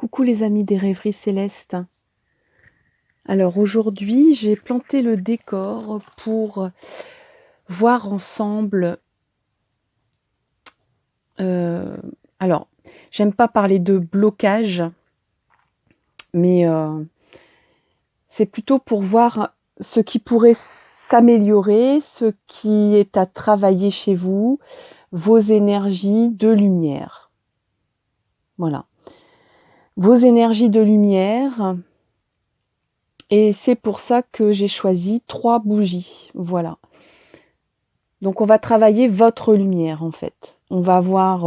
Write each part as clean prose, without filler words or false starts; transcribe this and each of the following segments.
Coucou les amis des rêveries célestes. Alors aujourd'hui, j'ai planté le décor pour voir ensemble. Alors, j'aime pas parler de blocage, mais c'est plutôt pour voir ce qui pourrait s'améliorer, ce qui est à travailler chez vous, vos énergies de lumière. Voilà. Vos énergies de lumière. Et c'est pour ça que j'ai choisi 3 bougies. Voilà. Donc on va travailler votre lumière en fait. On va voir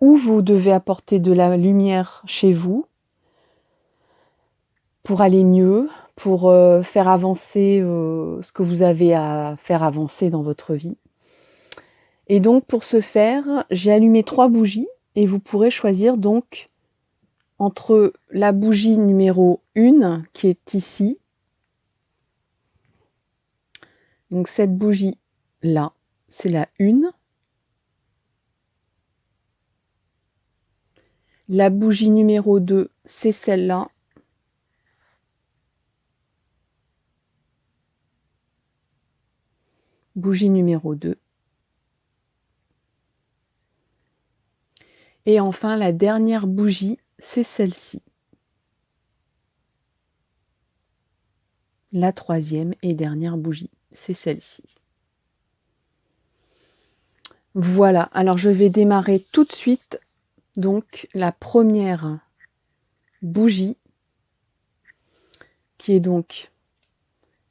où vous devez apporter de la lumière chez vous pour aller mieux, pour faire avancer ce que vous avez à faire avancer dans votre vie. Et donc pour ce faire, j'ai allumé 3 bougies et vous pourrez choisir donc entre la bougie numéro 1 qui est ici. Donc cette bougie là, c'est la 1. La bougie numéro 2, c'est celle-là. Bougie numéro 2. Et enfin, la dernière bougie, c'est celle-ci. La 3e et dernière bougie, c'est celle-ci. Voilà, alors je vais démarrer tout de suite. Donc la première bougie, qui est donc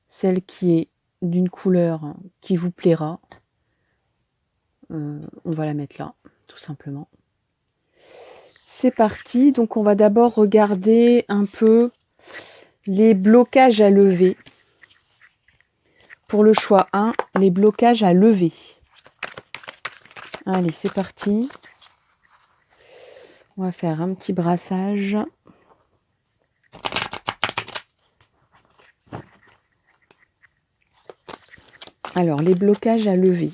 celle qui est d'une couleur qui vous plaira. On va la mettre là, tout simplement. C'est parti, donc on va d'abord regarder un peu les blocages à lever. Pour le choix 1, les blocages à lever. Allez, c'est parti. On va faire un petit brassage. Alors, les blocages à lever.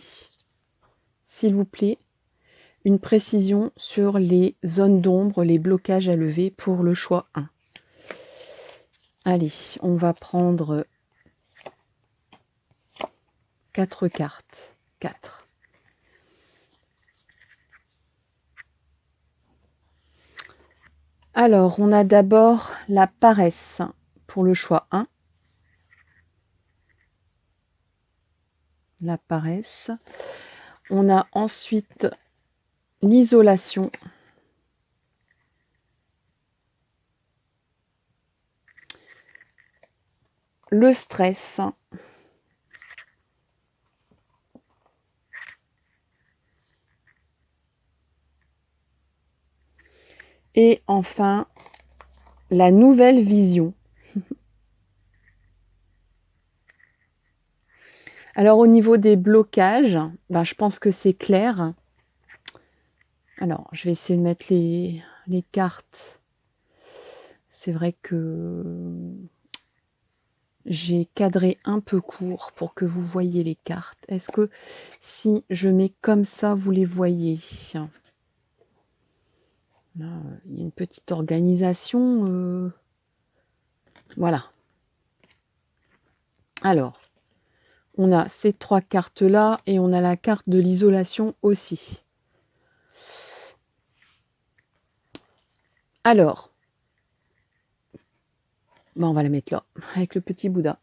S'il vous plaît, une précision sur les zones d'ombre, les blocages à lever pour le choix 1. Allez, on va prendre 4 cartes. 4. Alors, on a d'abord la paresse pour le choix 1. La paresse. On a ensuite l'isolation. Le stress. Et enfin, la nouvelle vision. Alors au niveau des blocages, je pense que c'est clair. Alors je vais essayer de mettre les cartes. C'est vrai que j'ai cadré un peu court pour que vous voyez les cartes. Est-ce que si je mets comme ça, vous les voyez ? Là, il y a une petite organisation. Voilà. Alors, on a ces 3 cartes-là et on a la carte de l'isolation aussi. Alors, on va la mettre là, avec le petit Bouddha.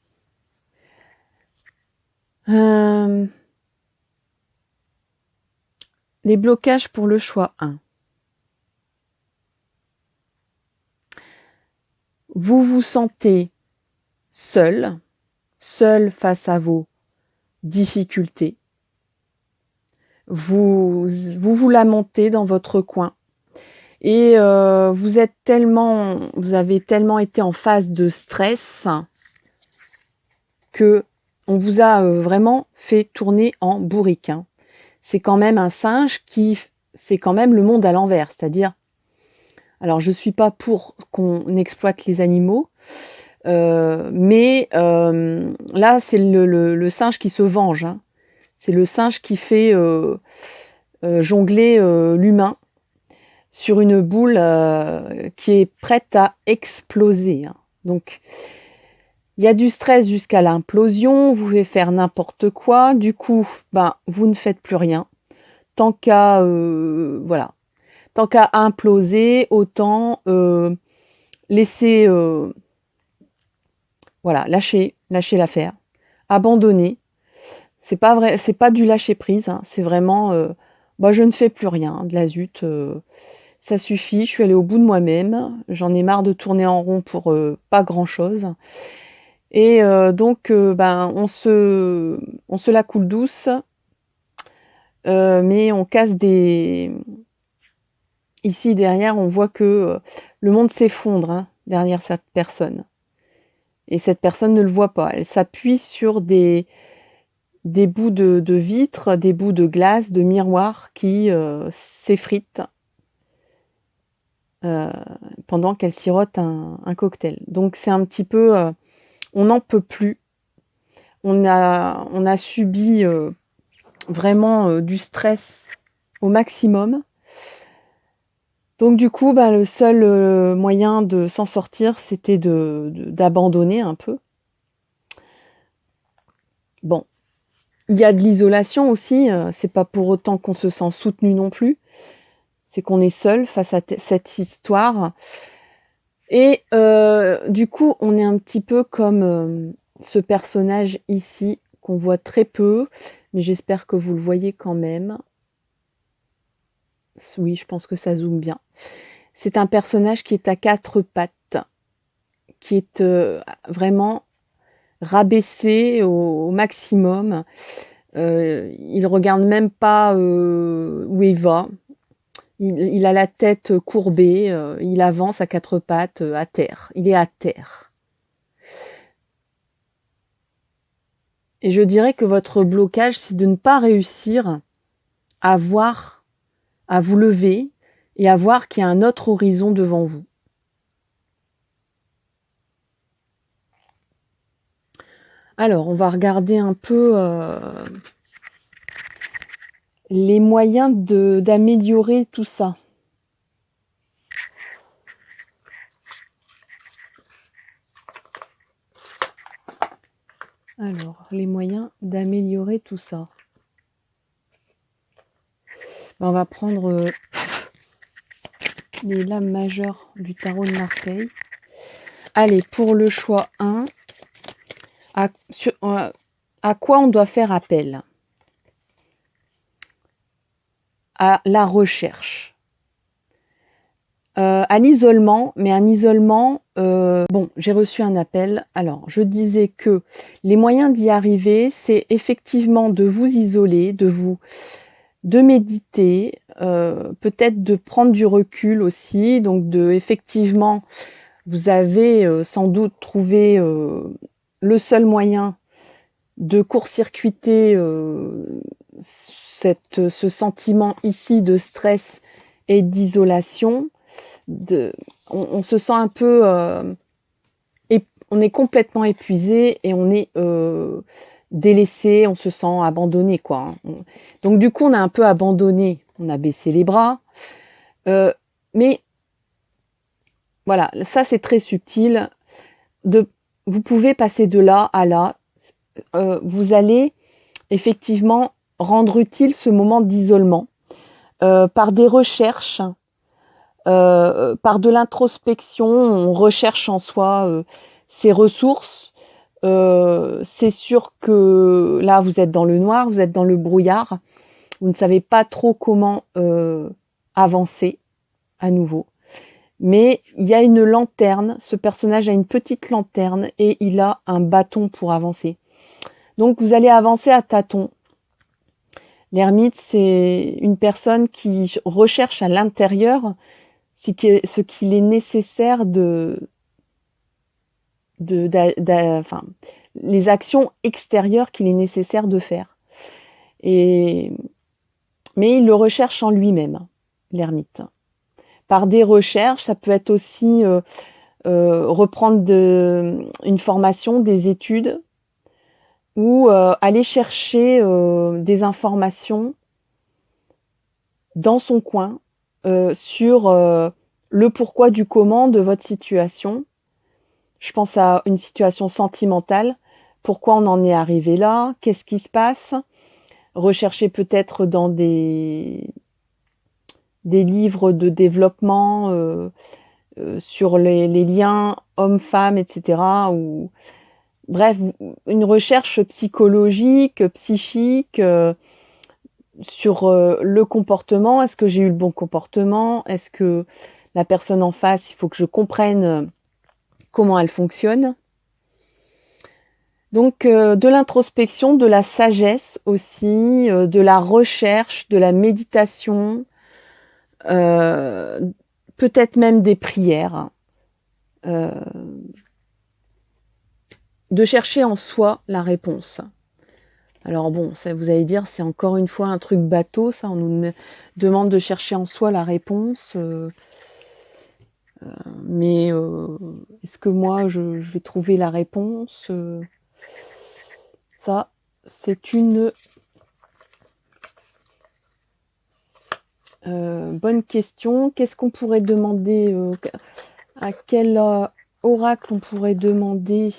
Les blocages pour le choix 1. Vous vous sentez seul face à vos difficultés. Vous lamentez dans votre coin. Et vous avez tellement été en phase de stress que on vous a vraiment fait tourner en bourrique. C'est quand même un singe c'est quand même le monde à l'envers, c'est-à-dire, alors je suis pas pour qu'on exploite les animaux, mais là c'est le singe qui se venge. C'est le singe qui fait jongler l'humain. sur une boule qui est prête à exploser, hein. Donc, il y a du stress jusqu'à l'implosion, vous pouvez faire n'importe quoi, du coup, ben, vous ne faites plus rien. Tant qu'à voilà, tant qu'à imploser, autant laisser voilà, lâcher l'affaire, abandonner. C'est pas vrai, c'est pas du lâcher prise, hein, c'est vraiment bah, je ne fais plus rien, de la zut, ça suffit, je suis allée au bout de moi-même, j'en ai marre de tourner en rond pour pas grand-chose. Et donc ben on se la coule douce, mais on casse des ici derrière, on voit que le monde s'effondre, hein, derrière cette personne. Et cette personne ne le voit pas. Elle s'appuie sur des bouts de vitre, des bouts de glace, de miroir qui s'effritent pendant qu'elle sirote un cocktail. Donc c'est un petit peu, on n'en peut plus. On a subi vraiment du stress au maximum. Donc du coup, bah, le seul moyen de s'en sortir, c'était d'abandonner un peu. Bon, il y a de l'isolation aussi, c'est pas pour autant qu'on se sent soutenu non plus. C'est qu'on est seul face à cette histoire. Et du coup, on est un petit peu comme ce personnage ici, qu'on voit très peu, mais j'espère que vous le voyez quand même. Oui, je pense que ça zoome bien. C'est un personnage qui est à 4 pattes, qui est vraiment rabaissé au maximum. Il regarde même pas où il va. Il a la tête courbée, il avance à 4 pattes à terre. Il est à terre. Et je dirais que votre blocage, c'est de ne pas réussir à voir, à vous lever et à voir qu'il y a un autre horizon devant vous. Alors, on va regarder un peu les moyens d'améliorer tout ça. Alors, les moyens d'améliorer tout ça. On va prendre les lames majeures du tarot de Marseille. Allez, pour le choix 1, à quoi on doit faire appel? À la recherche. À l'isolement, mais un isolement... bon, j'ai reçu un appel. Alors, je disais que les moyens d'y arriver, c'est effectivement de vous isoler, de méditer, peut-être de prendre du recul aussi. Donc, effectivement, vous avez sans doute trouvé le seul moyen de court-circuiter ce sentiment ici de stress et d'isolation. On se sent un peu on est complètement épuisé et on est délaissé, on se sent abandonné quoi. Donc du coup on a un peu abandonné, on a baissé les bras, mais voilà, ça c'est très subtil. Vous pouvez passer de là à là. Vous allez effectivement rendre utile ce moment d'isolement par des recherches. Par de l'introspection, on recherche en soi ses ressources. C'est sûr que là, vous êtes dans le noir, vous êtes dans le brouillard. Vous ne savez pas trop comment avancer à nouveau. Mais il y a une lanterne. Ce personnage a une petite lanterne et il a un bâton pour avancer. Donc, vous allez avancer à tâtons. L'ermite, c'est une personne qui recherche à l'intérieur ce qu'il est nécessaire enfin, les actions extérieures qu'il est nécessaire de faire. Mais il le recherche en lui-même, l'ermite. Par des recherches, ça peut être aussi reprendre une formation, des études, ou aller chercher des informations dans son coin, sur le pourquoi du comment de votre situation. Je pense à une situation sentimentale. Pourquoi on en est arrivé là? Qu'est-ce qui se passe? Recherchez peut-être dans des livres de développement sur les liens hommes-femmes, etc. Ou bref, une recherche psychologique, psychique sur le comportement. Est-ce que j'ai eu le bon comportement? Est-ce que la personne en face, il faut que je comprenne comment elle fonctionne? Donc de l'introspection, de la sagesse aussi, de la recherche, de la méditation, peut-être même des prières. De chercher en soi la réponse. Alors bon, ça, vous allez dire, c'est encore une fois un truc bateau, ça, on nous demande de chercher en soi la réponse. Mais est-ce que moi, je vais trouver la réponse? Ça, c'est une bonne question. Qu'est-ce qu'on pourrait demander? À quel oracle on pourrait demander?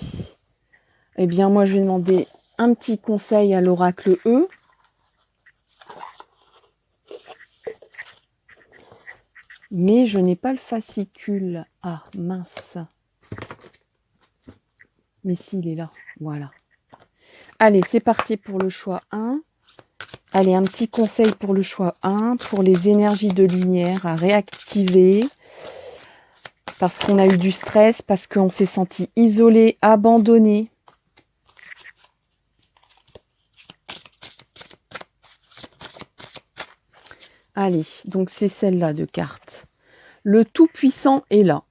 Eh bien, moi, je vais demander un petit conseil à l'oracle E. Mais je n'ai pas le fascicule. Ah, mince. Mais si, il est là. Voilà. Allez, c'est parti pour le choix 1. Allez, un petit conseil pour le choix 1, pour les énergies de lumière à réactiver. Parce qu'on a eu du stress, parce qu'on s'est senti isolé, abandonné. Allez, donc c'est celle-là de carte. Le Tout-Puissant est là.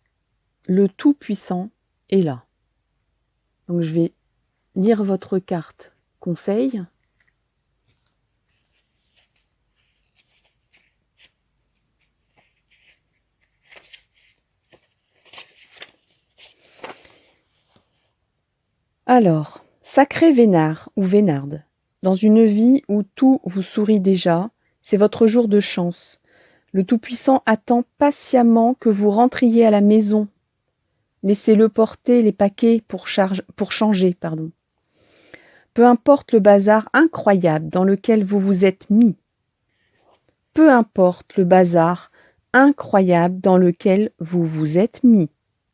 Le Tout-Puissant est là. Donc je vais lire votre carte conseil. Alors, sacré Vénard ou Vénarde, dans une vie où tout vous sourit déjà, c'est votre jour de chance. Le Tout-Puissant attend patiemment que vous rentriez à la maison. Laissez-le porter les paquets pour changer. Peu importe le bazar incroyable dans lequel vous vous êtes mis. Peu importe le bazar incroyable dans lequel vous vous êtes mis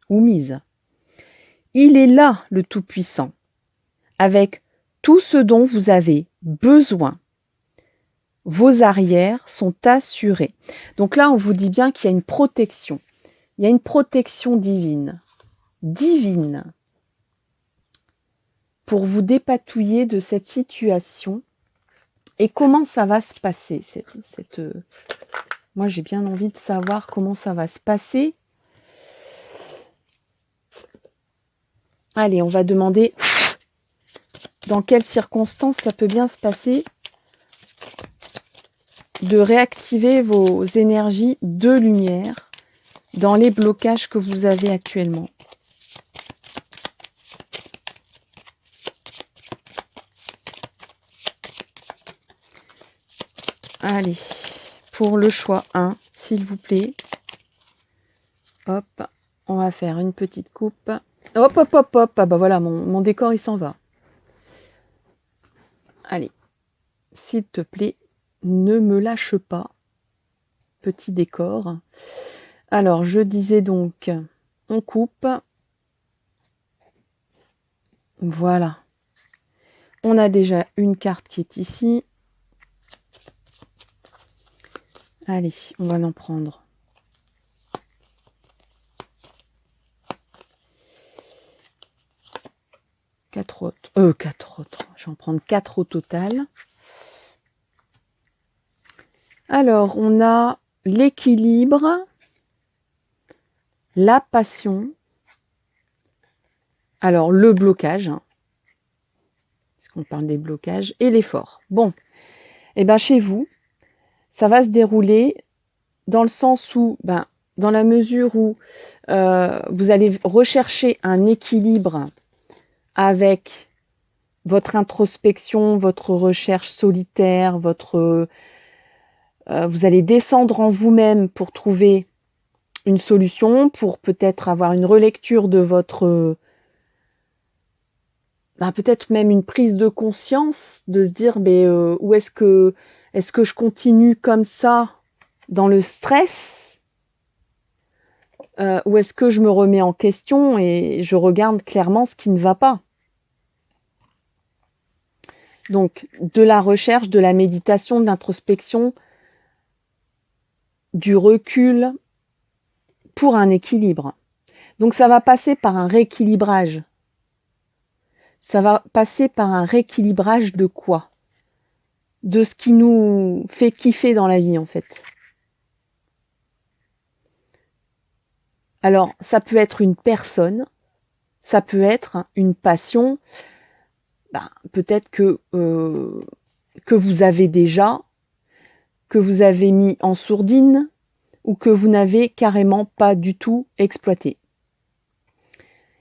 ou mise. Il est là, le Tout-Puissant, avec tout ce dont vous avez besoin. Vos arrières sont assurés. Donc là, on vous dit bien qu'il y a une protection. Il y a une protection divine. Divine. Pour vous dépatouiller de cette situation. Et comment ça va se passer Moi, j'ai bien envie de savoir comment ça va se passer. Allez, on va demander dans quelles circonstances ça peut bien se passer de réactiver vos énergies de lumière dans les blocages que vous avez actuellement. Allez, pour le choix 1, s'il vous plaît. Hop, on va faire une petite coupe. Hop, hop, hop, hop. Ah bah voilà, mon décor, il s'en va. Allez, s'il te plaît, ne me lâche pas. Petit décor. Alors, je disais donc, on coupe. Voilà. On a déjà une carte qui est ici. Allez, on va en prendre. Quatre autres. Je vais en prendre 4 au total. Alors, on a l'équilibre, la passion, alors le blocage, parce qu'on parle des blocages, et l'effort. Bon, et bien chez vous, ça va se dérouler dans le sens où, dans la mesure où vous allez rechercher un équilibre avec votre introspection, votre recherche solitaire, votre Vous allez descendre en vous-même pour trouver une solution, pour peut-être avoir une relecture de votre... peut-être même une prise de conscience, de se dire où est-ce que je continue comme ça dans le stress, ou est-ce que je me remets en question et je regarde clairement ce qui ne va pas. Donc, de la recherche, de la méditation, de l'introspection, du recul pour un équilibre. Donc, ça va passer par un rééquilibrage. Ça va passer par un rééquilibrage de quoi? De ce qui nous fait kiffer dans la vie, en fait. Alors, ça peut être une personne, ça peut être une passion, peut-être que vous avez déjà, que vous avez mis en sourdine, ou que vous n'avez carrément pas du tout exploité.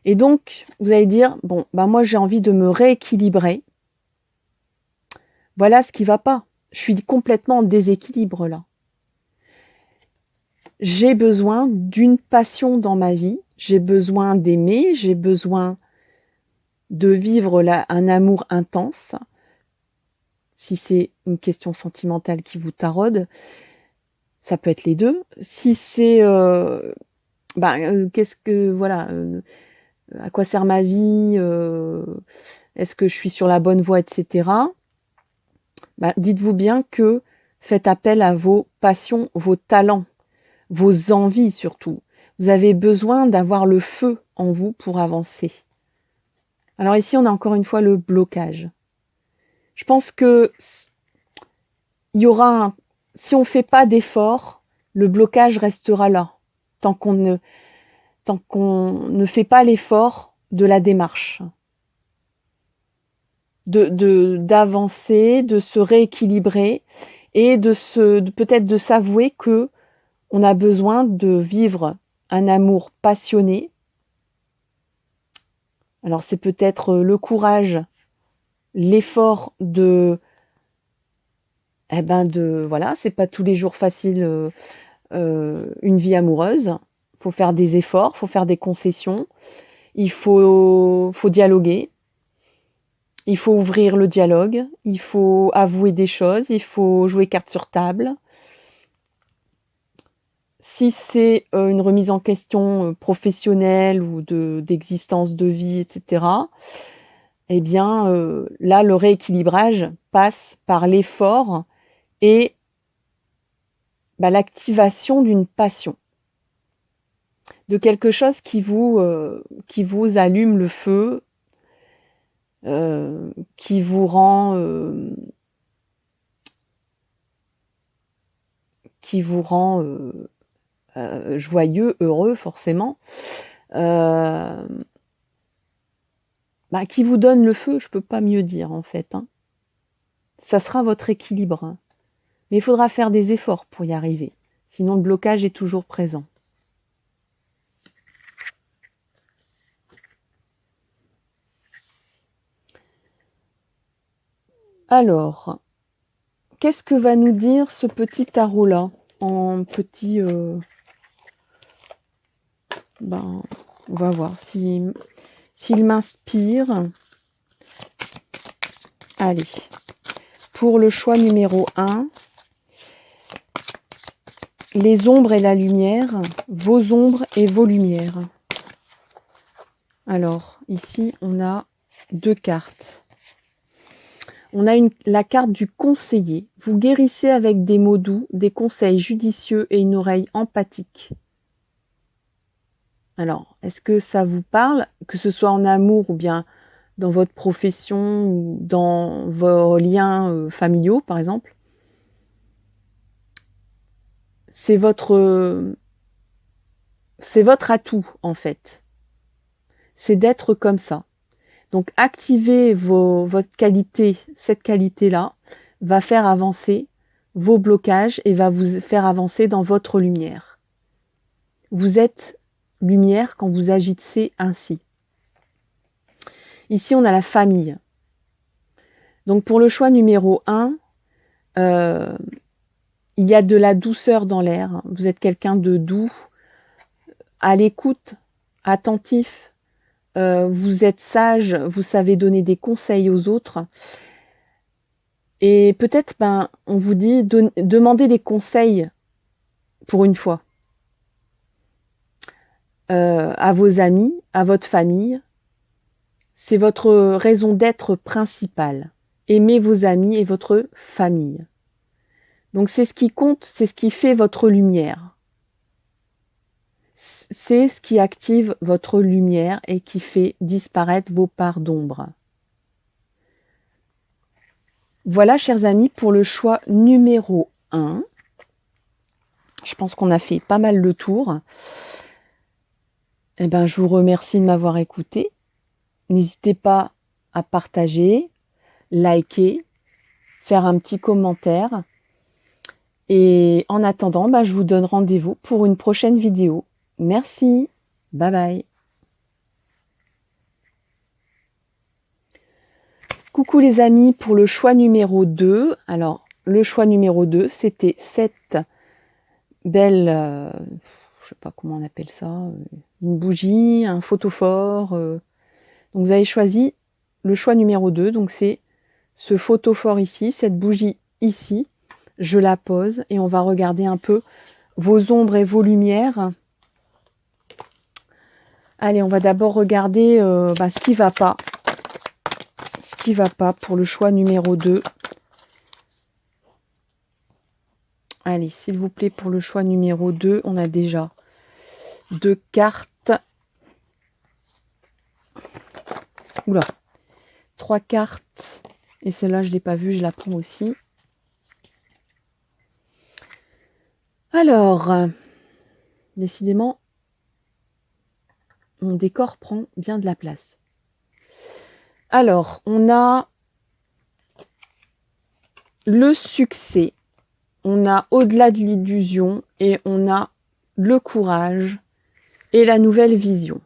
Et donc, vous allez dire, moi j'ai envie de me rééquilibrer. Voilà ce qui ne va pas. Je suis complètement en déséquilibre là. J'ai besoin d'une passion dans ma vie, j'ai besoin d'aimer, j'ai besoin de vivre un amour intense. Si c'est une question sentimentale qui vous taraude, ça peut être les deux. Si c'est à quoi sert ma vie, est-ce que je suis sur la bonne voie, etc. Dites-vous bien que faites appel à vos passions, vos talents, vos envies surtout. Vous avez besoin d'avoir le feu en vous pour avancer. Alors ici, on a encore une fois le blocage. Je pense que si on ne fait pas d'effort, le blocage restera là, tant qu'on ne fait pas l'effort de la démarche. D'avancer, de se rééquilibrer et peut-être de s'avouer que on a besoin de vivre un amour passionné. Alors c'est peut-être le courage, l'effort c'est pas tous les jours facile une vie amoureuse. Il faut faire des efforts, il faut faire des concessions, il faut dialoguer, il faut ouvrir le dialogue, il faut avouer des choses, il faut jouer carte sur table. Si c'est une remise en question professionnelle ou d'existence de vie, etc., là, le rééquilibrage passe par l'effort et l'activation d'une passion, de quelque chose qui vous allume le feu, qui vous rend joyeux, heureux forcément, qui vous donne le feu, je peux pas mieux dire en fait. Ça sera votre équilibre. Mais il faudra faire des efforts pour y arriver. Sinon, le blocage est toujours présent. Alors, qu'est-ce que va nous dire ce petit tarot-là en petit... on va voir s'il m'inspire. Allez, pour le choix numéro 1, les ombres et la lumière, vos ombres et vos lumières. Alors, ici, on a 2 cartes. On a la carte du conseiller. Vous guérissez avec des mots doux, des conseils judicieux et une oreille empathique. Alors, est-ce que ça vous parle, que ce soit en amour ou bien dans votre profession ou dans vos liens familiaux, par exemple? C'est votre atout, en fait. C'est d'être comme ça. Donc, activez votre qualité, cette qualité-là, va faire avancer vos blocages et va vous faire avancer dans votre lumière. Vous êtes lumière quand vous agissez ainsi. Ici, on a la famille. Donc, pour le choix numéro 1, il y a de la douceur dans l'air. Vous êtes quelqu'un de doux, à l'écoute, attentif. Vous êtes sage, vous savez donner des conseils aux autres. Et peut-être, on vous dit, demandez des conseils pour une fois. À vos amis, à votre famille. C'est votre raison d'être principale. Aimez vos amis et votre famille. Donc c'est ce qui compte, c'est ce qui fait votre lumière. C'est ce qui active votre lumière et qui fait disparaître vos parts d'ombre. Voilà, chers amis, pour le choix numéro 1. Je pense qu'on a fait pas mal le tour. Je vous remercie de m'avoir écouté. N'hésitez pas à partager, liker, faire un petit commentaire. Et en attendant, je vous donne rendez-vous pour une prochaine vidéo. Merci. Bye bye. Coucou les amis, pour le choix numéro 2. Alors, le choix numéro 2, c'était cette belle, je sais pas comment on appelle ça, une bougie, un photophore. Donc vous avez choisi le choix numéro 2, donc c'est ce photophore ici, cette bougie ici. Je la pose et on va regarder un peu vos ombres et vos lumières. Allez, on va d'abord regarder ce qui va pas. Ce qui va pas pour le choix numéro 2. Allez, s'il vous plaît, pour le choix numéro 2, on a déjà 2 cartes. Oula, 3 cartes. Et celle-là, je ne l'ai pas vue, je la prends aussi. Alors, décidément, mon décor prend bien de la place. Alors, on a le succès, on a au-delà de l'illusion et on a le courage et la nouvelle vision.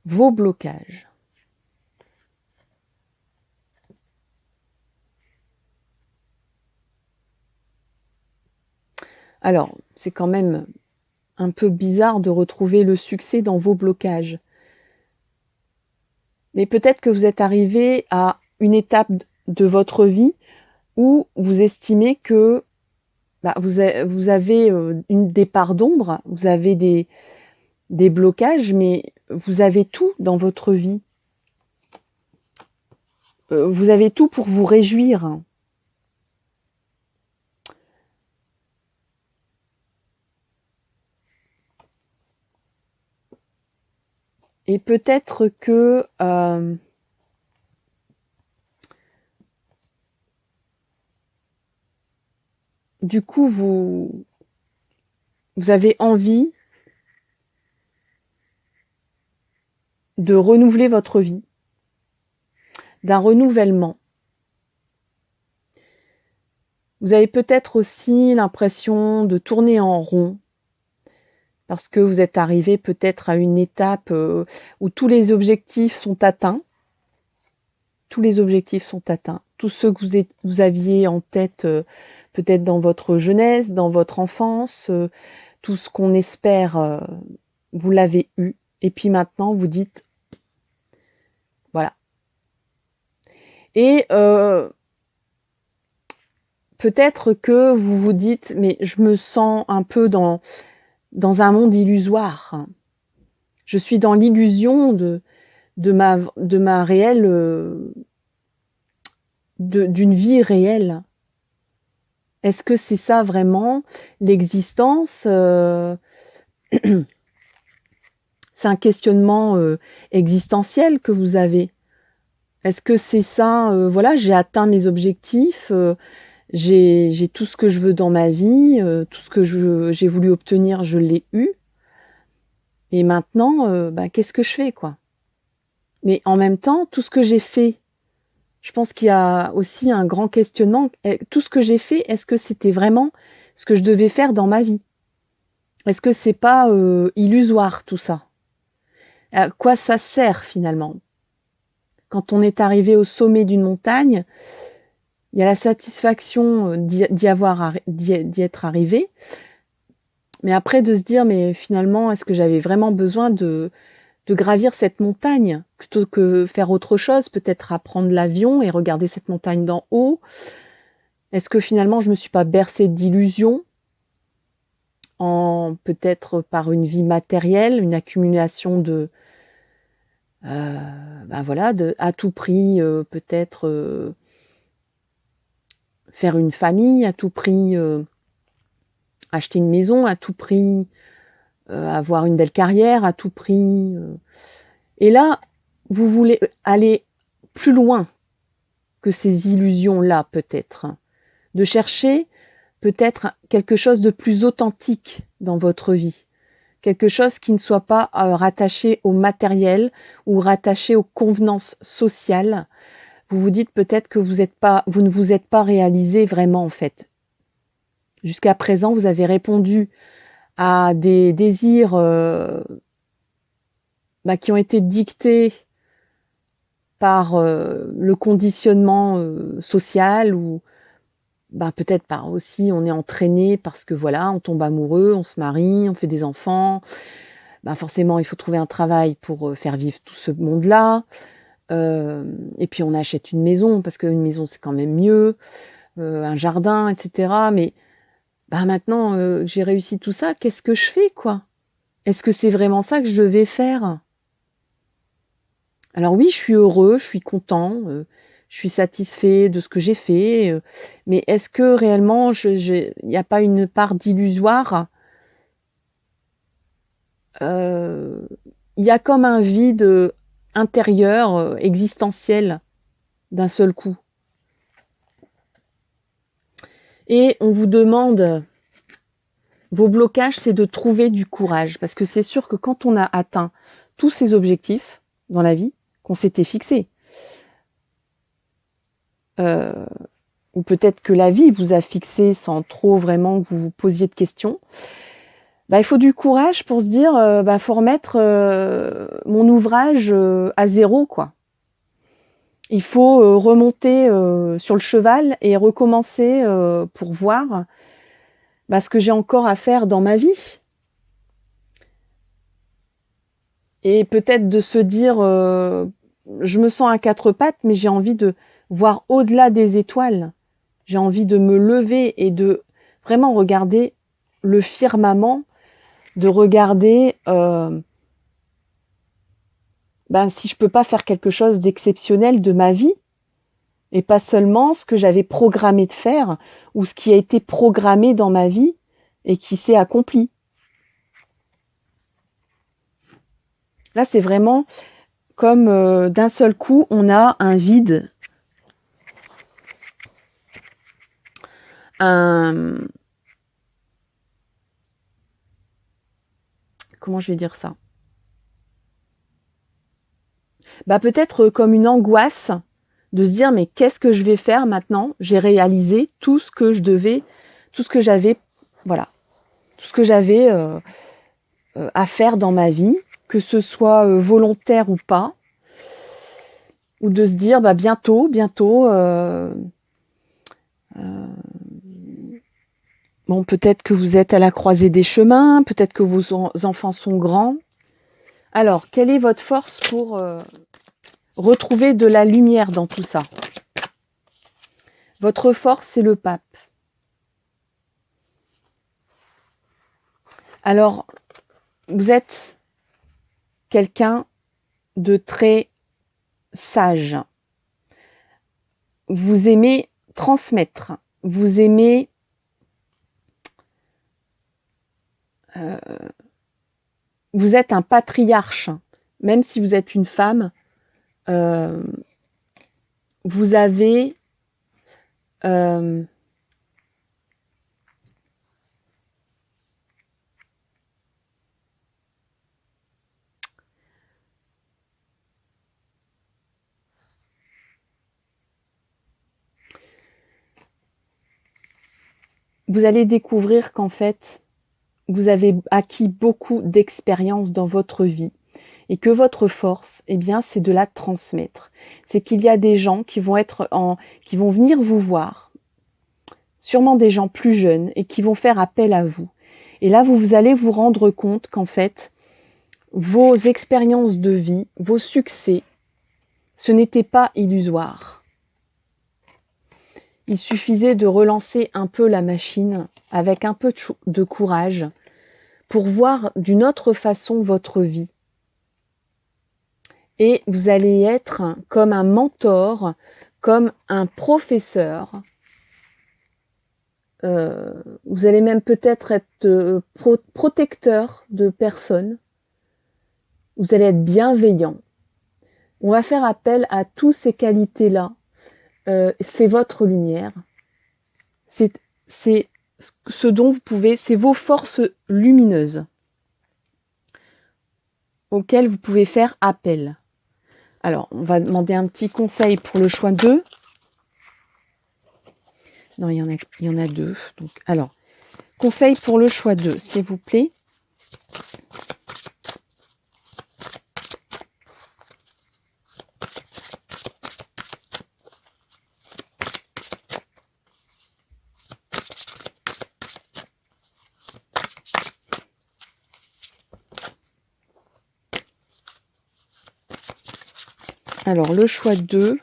Vos blocages. Alors, c'est quand même un peu bizarre de retrouver le succès dans vos blocages. Mais peut-être que vous êtes arrivé à une étape de votre vie où vous estimez que vous avez des parts d'ombre, vous avez des blocages, mais vous avez tout dans votre vie. Vous avez tout pour vous réjouir. Et peut-être que du coup, vous avez envie de renouveler votre vie, d'un renouvellement. Vous avez peut-être aussi l'impression de tourner en rond, parce que vous êtes arrivé peut-être à une étape où tous les objectifs sont atteints. Tous les objectifs sont atteints. Tous ceux que vous aviez en tête peut-être dans votre jeunesse, dans votre enfance, tout ce qu'on espère, vous l'avez eu. Et puis maintenant, vous dites, voilà. Et peut-être que vous vous dites, mais je me sens un peu dans un monde illusoire. Je suis dans l'illusion de ma réelle, d'une vie réelle. Est-ce que c'est ça vraiment l'existence? C'est un questionnement existentiel que vous avez. Est-ce que c'est ça, voilà, j'ai atteint mes objectifs, j'ai tout ce que je veux dans ma vie, tout ce que j'ai voulu obtenir, je l'ai eu. Et maintenant, qu'est-ce que je fais, quoi? Mais en même temps, tout ce que j'ai fait, je pense qu'il y a aussi un grand questionnement. Tout ce que j'ai fait, est-ce que c'était vraiment ce que je devais faire dans ma vie? Est-ce que c'est pas illusoire tout ça? À quoi ça sert finalement? Quand on est arrivé au sommet d'une montagne, il y a la satisfaction d'y être arrivé, mais après de se dire: «Mais finalement, est-ce que j'avais vraiment besoin de gravir cette montagne? Plutôt que faire autre chose, peut-être à prendre l'avion et regarder cette montagne d'en haut? Est-ce que finalement je me suis pas bercée d'illusions?» En peut-être par une vie matérielle, une accumulation de, voilà, de à tout prix, peut-être, faire une famille, à tout prix, acheter une maison, à tout prix, avoir une belle carrière, à tout prix, et là, vous voulez, aller plus loin que ces illusions-là peut-être. De chercher peut-être quelque chose de plus authentique dans votre vie. Quelque chose qui ne soit pas rattaché au matériel ou rattaché aux convenances sociales. Vous vous dites peut-être que vous ne vous êtes pas réalisé vraiment en fait. Jusqu'à présent, vous avez répondu à des désirs qui ont été dictés par le conditionnement social ou peut-être par aussi on est entraîné parce que voilà, on tombe amoureux, on se marie, on fait des enfants. Forcément, il faut trouver un travail pour faire vivre tout ce monde-là. Et puis on achète une maison parce qu'une maison c'est quand même mieux, un jardin, etc. Mais maintenant j'ai réussi tout ça, qu'est-ce que je fais quoi? Est-ce que c'est vraiment ça que je devais faire? Alors oui, je suis heureux, je suis content, je suis satisfait de ce que j'ai fait, mais est-ce que réellement il n'y a pas une part d'illusoire? Il y a comme un vide intérieur, existentiel, d'un seul coup. Et on vous demande, vos blocages, c'est de trouver du courage. Parce que c'est sûr que quand on a atteint tous ces objectifs dans la vie, qu'on s'était fixés, ou peut-être que la vie vous a fixé sans trop vraiment que vous vous posiez de questions, il faut du courage pour se dire, faut remettre mon ouvrage à zéro, quoi. Il faut remonter sur le cheval et recommencer pour voir ce que j'ai encore à faire dans ma vie. Et peut-être de se dire, je me sens à quatre pattes, mais j'ai envie de voir au-delà des étoiles. J'ai envie de me lever et de vraiment regarder le firmament, de regarder si je peux pas faire quelque chose d'exceptionnel de ma vie, et pas seulement ce que j'avais programmé de faire, ou ce qui a été programmé dans ma vie et qui s'est accompli. Là, c'est vraiment comme d'un seul coup, on a un vide, comment je vais dire ça? Peut-être comme une angoisse de se dire mais qu'est-ce que je vais faire maintenant? J'ai réalisé tout ce que je devais, tout ce que j'avais, voilà, tout ce que j'avais à faire dans ma vie, que ce soit volontaire ou pas, ou de se dire bientôt, bon, peut-être que vous êtes à la croisée des chemins, peut-être que vos enfants sont grands. Alors, quelle est votre force pour retrouver de la lumière dans tout ça? Votre force, c'est le pape. Alors, vous êtes quelqu'un de très sage. Vous aimez transmettre. Vous aimez vous êtes un patriarche. Même si vous êtes une femme, vous avez vous allez découvrir qu'en fait, vous avez acquis beaucoup d'expérience dans votre vie et que votre force, eh bien, c'est de la transmettre. C'est qu'il y a des gens qui vont venir vous voir, sûrement des gens plus jeunes, et qui vont faire appel à vous. Et là, vous allez vous rendre compte qu'en fait, vos expériences de vie, vos succès, ce n'était pas illusoire. Il suffisait de relancer un peu la machine avec un peu de courage pour voir d'une autre façon votre vie. Et vous allez être comme un mentor, comme un professeur. Vous allez même peut-être être protecteur de personnes. Vous allez être bienveillant. On va faire appel à toutes ces qualités-là. C'est votre lumière. C'est ce dont vous pouvez, c'est vos forces lumineuses auxquelles vous pouvez faire appel. Alors, on va demander un petit conseil pour le choix 2. Non, il y en a 2. Donc, alors, conseil pour le choix 2, s'il vous plaît. Alors, le choix 2.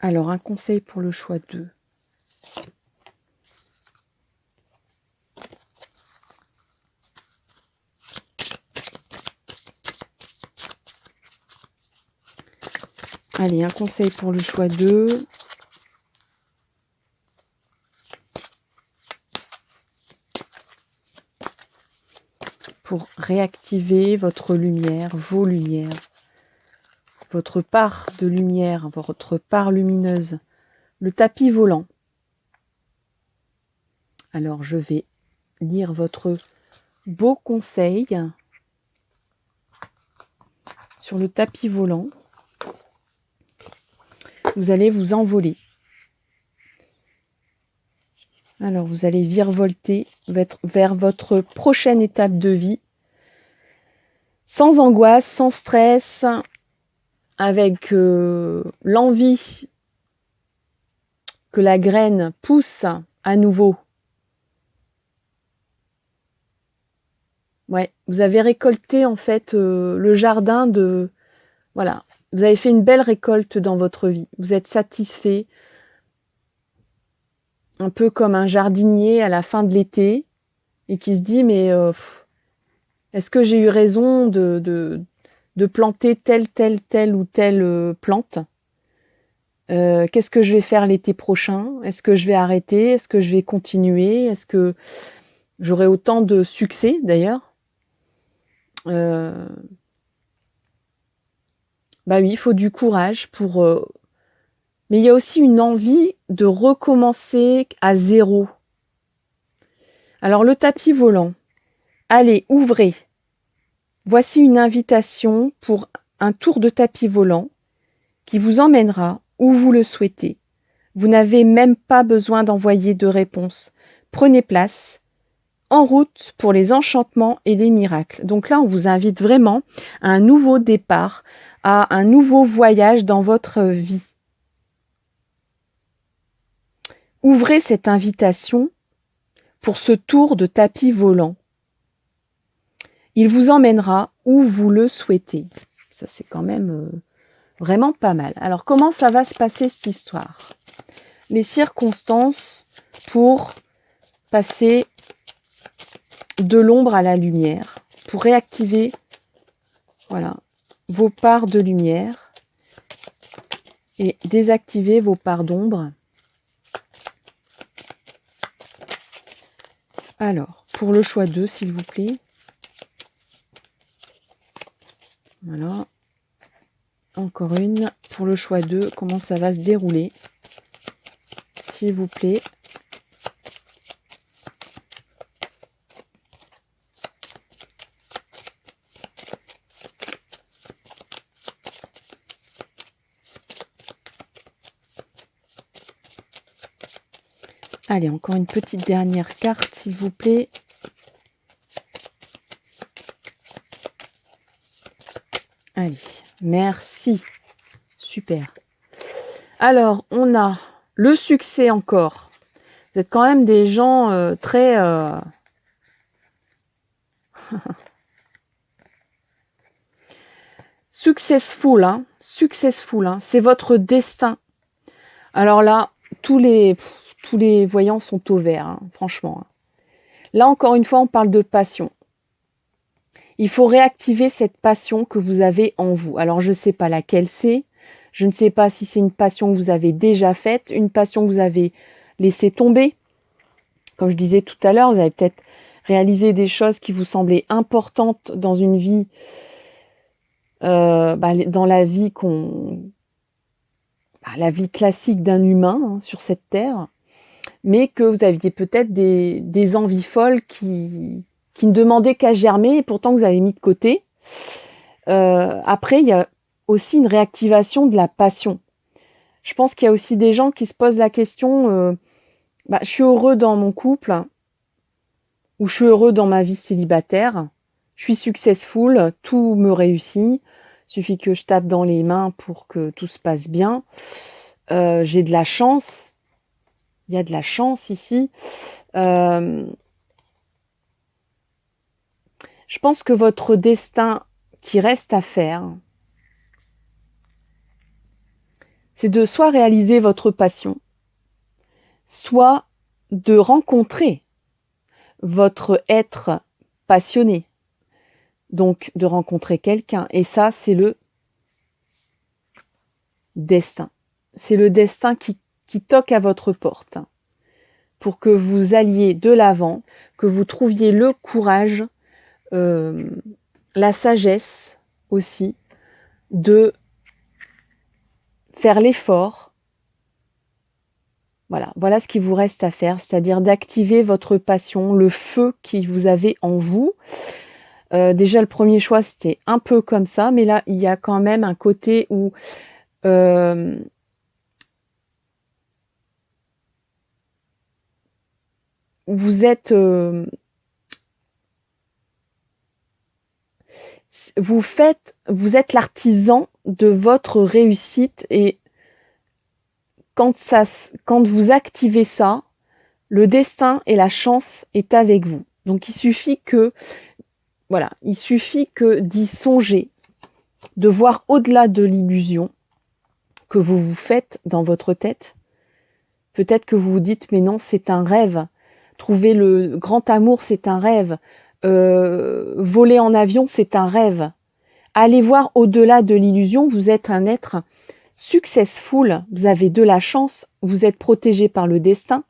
Alors, un conseil pour le choix 2. Allez, un conseil pour le choix 2. Pour réactiver votre lumière, vos lumières, votre part de lumière, votre part lumineuse, le tapis volant. Alors, je vais lire votre beau conseil sur le tapis volant. Vous allez vous envoler. Alors, vous allez virevolter vers votre prochaine étape de vie, sans angoisse, sans stress, avec l'envie que la graine pousse à nouveau. Ouais, vous avez récolté en fait le jardin de... Voilà, vous avez fait une belle récolte dans votre vie. Vous êtes satisfait, un peu comme un jardinier à la fin de l'été, et qui se dit, mais est-ce que j'ai eu raison de planter telle ou telle plante? Qu'est-ce que je vais faire l'été prochain? Est-ce que je vais arrêter? Est-ce que je vais continuer? Est-ce que j'aurai autant de succès d'ailleurs? Bah oui, il faut du courage pour... Mais il y a aussi une envie de recommencer à zéro. Alors le tapis volant, allez, ouvrez. Voici une invitation pour un tour de tapis volant qui vous emmènera où vous le souhaitez. Vous n'avez même pas besoin d'envoyer de réponse. Prenez place. En route pour les enchantements et les miracles. Donc là, on vous invite vraiment à un nouveau départ, à un nouveau voyage dans votre vie. Ouvrez cette invitation pour ce tour de tapis volant. Il vous emmènera où vous le souhaitez. Ça, c'est quand même vraiment pas mal. Alors, comment ça va se passer cette histoire? Les circonstances pour passer de l'ombre à la lumière, pour réactiver voilà, vos parts de lumière et désactiver vos parts d'ombre. Alors, pour le choix 2, s'il vous plaît. Voilà. Encore une. Pour le choix 2, comment ça va se dérouler? S'il vous plaît. Allez, encore une petite dernière carte, s'il vous plaît. Allez, merci. Super. Alors, on a le succès encore. Vous êtes quand même des gens très... successful, hein. Successful, hein. C'est votre destin. Alors là, tous les voyants sont au vert, hein, franchement. Là, encore une fois, on parle de passion. Il faut réactiver cette passion que vous avez en vous. Alors, je ne sais pas laquelle c'est. Je ne sais pas si c'est une passion que vous avez déjà faite, une passion que vous avez laissée tomber. Comme je disais tout à l'heure, vous avez peut-être réalisé des choses qui vous semblaient importantes dans une vie, dans la vie la vie classique d'un humain, hein, sur cette terre, mais que vous aviez peut-être des envies folles qui ne demandaient qu'à germer et pourtant vous avez mis de côté. Après, il y a aussi une réactivation de la passion. Je pense qu'il y a aussi des gens qui se posent la question, je suis heureux dans mon couple, ou je suis heureux dans ma vie célibataire, je suis successful, tout me réussit, il suffit que je tape dans les mains pour que tout se passe bien, j'ai de la chance, il y a de la chance ici. Je pense que votre destin qui reste à faire, c'est de soit réaliser votre passion, soit de rencontrer votre être passionné. Donc, de rencontrer quelqu'un. Et ça, c'est le destin. C'est le destin qui toque à votre porte. Pour que vous alliez de l'avant, que vous trouviez le courage, la sagesse aussi, de faire l'effort. Voilà ce qu'il vous reste à faire, c'est-à-dire d'activer votre passion, le feu que vous avez en vous. Déjà, le premier choix, c'était un peu comme ça, mais là, il y a quand même un côté où vous êtes... vous êtes l'artisan de votre réussite et quand vous activez ça, le destin et la chance est avec vous. Donc il suffit que d'y songer, de voir au-delà de l'illusion que vous vous faites dans votre tête. Peut-être que vous vous dites mais non, c'est un rêve. Trouver le grand amour, c'est un rêve. Voler en avion, c'est un rêve. Allez voir au-delà de l'illusion, vous êtes un être successful, vous avez de la chance, vous êtes protégé par le destin.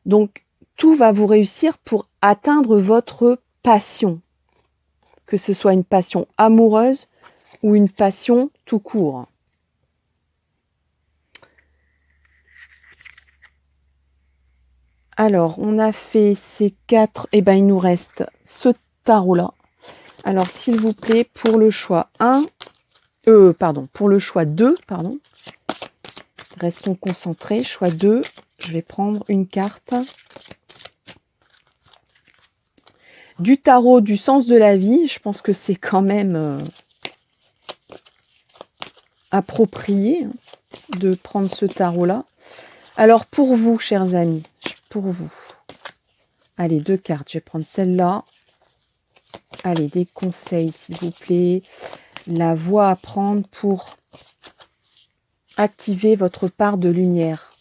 Donc, tout va vous réussir pour atteindre votre passion. Que ce soit une passion amoureuse ou une passion tout court. Alors, on a fait ces 4, et il nous reste ce tarot-là. Alors, s'il vous plaît, pour le choix 2, restons concentrés, choix 2, je vais prendre une carte du tarot du sens de la vie. Je pense que c'est quand même approprié de prendre ce tarot-là. Alors, pour vous, chers amis, pour vous, allez, 2 cartes, je vais prendre celle-là. Allez, des conseils, s'il vous plaît. La voie à prendre pour activer votre part de lumière.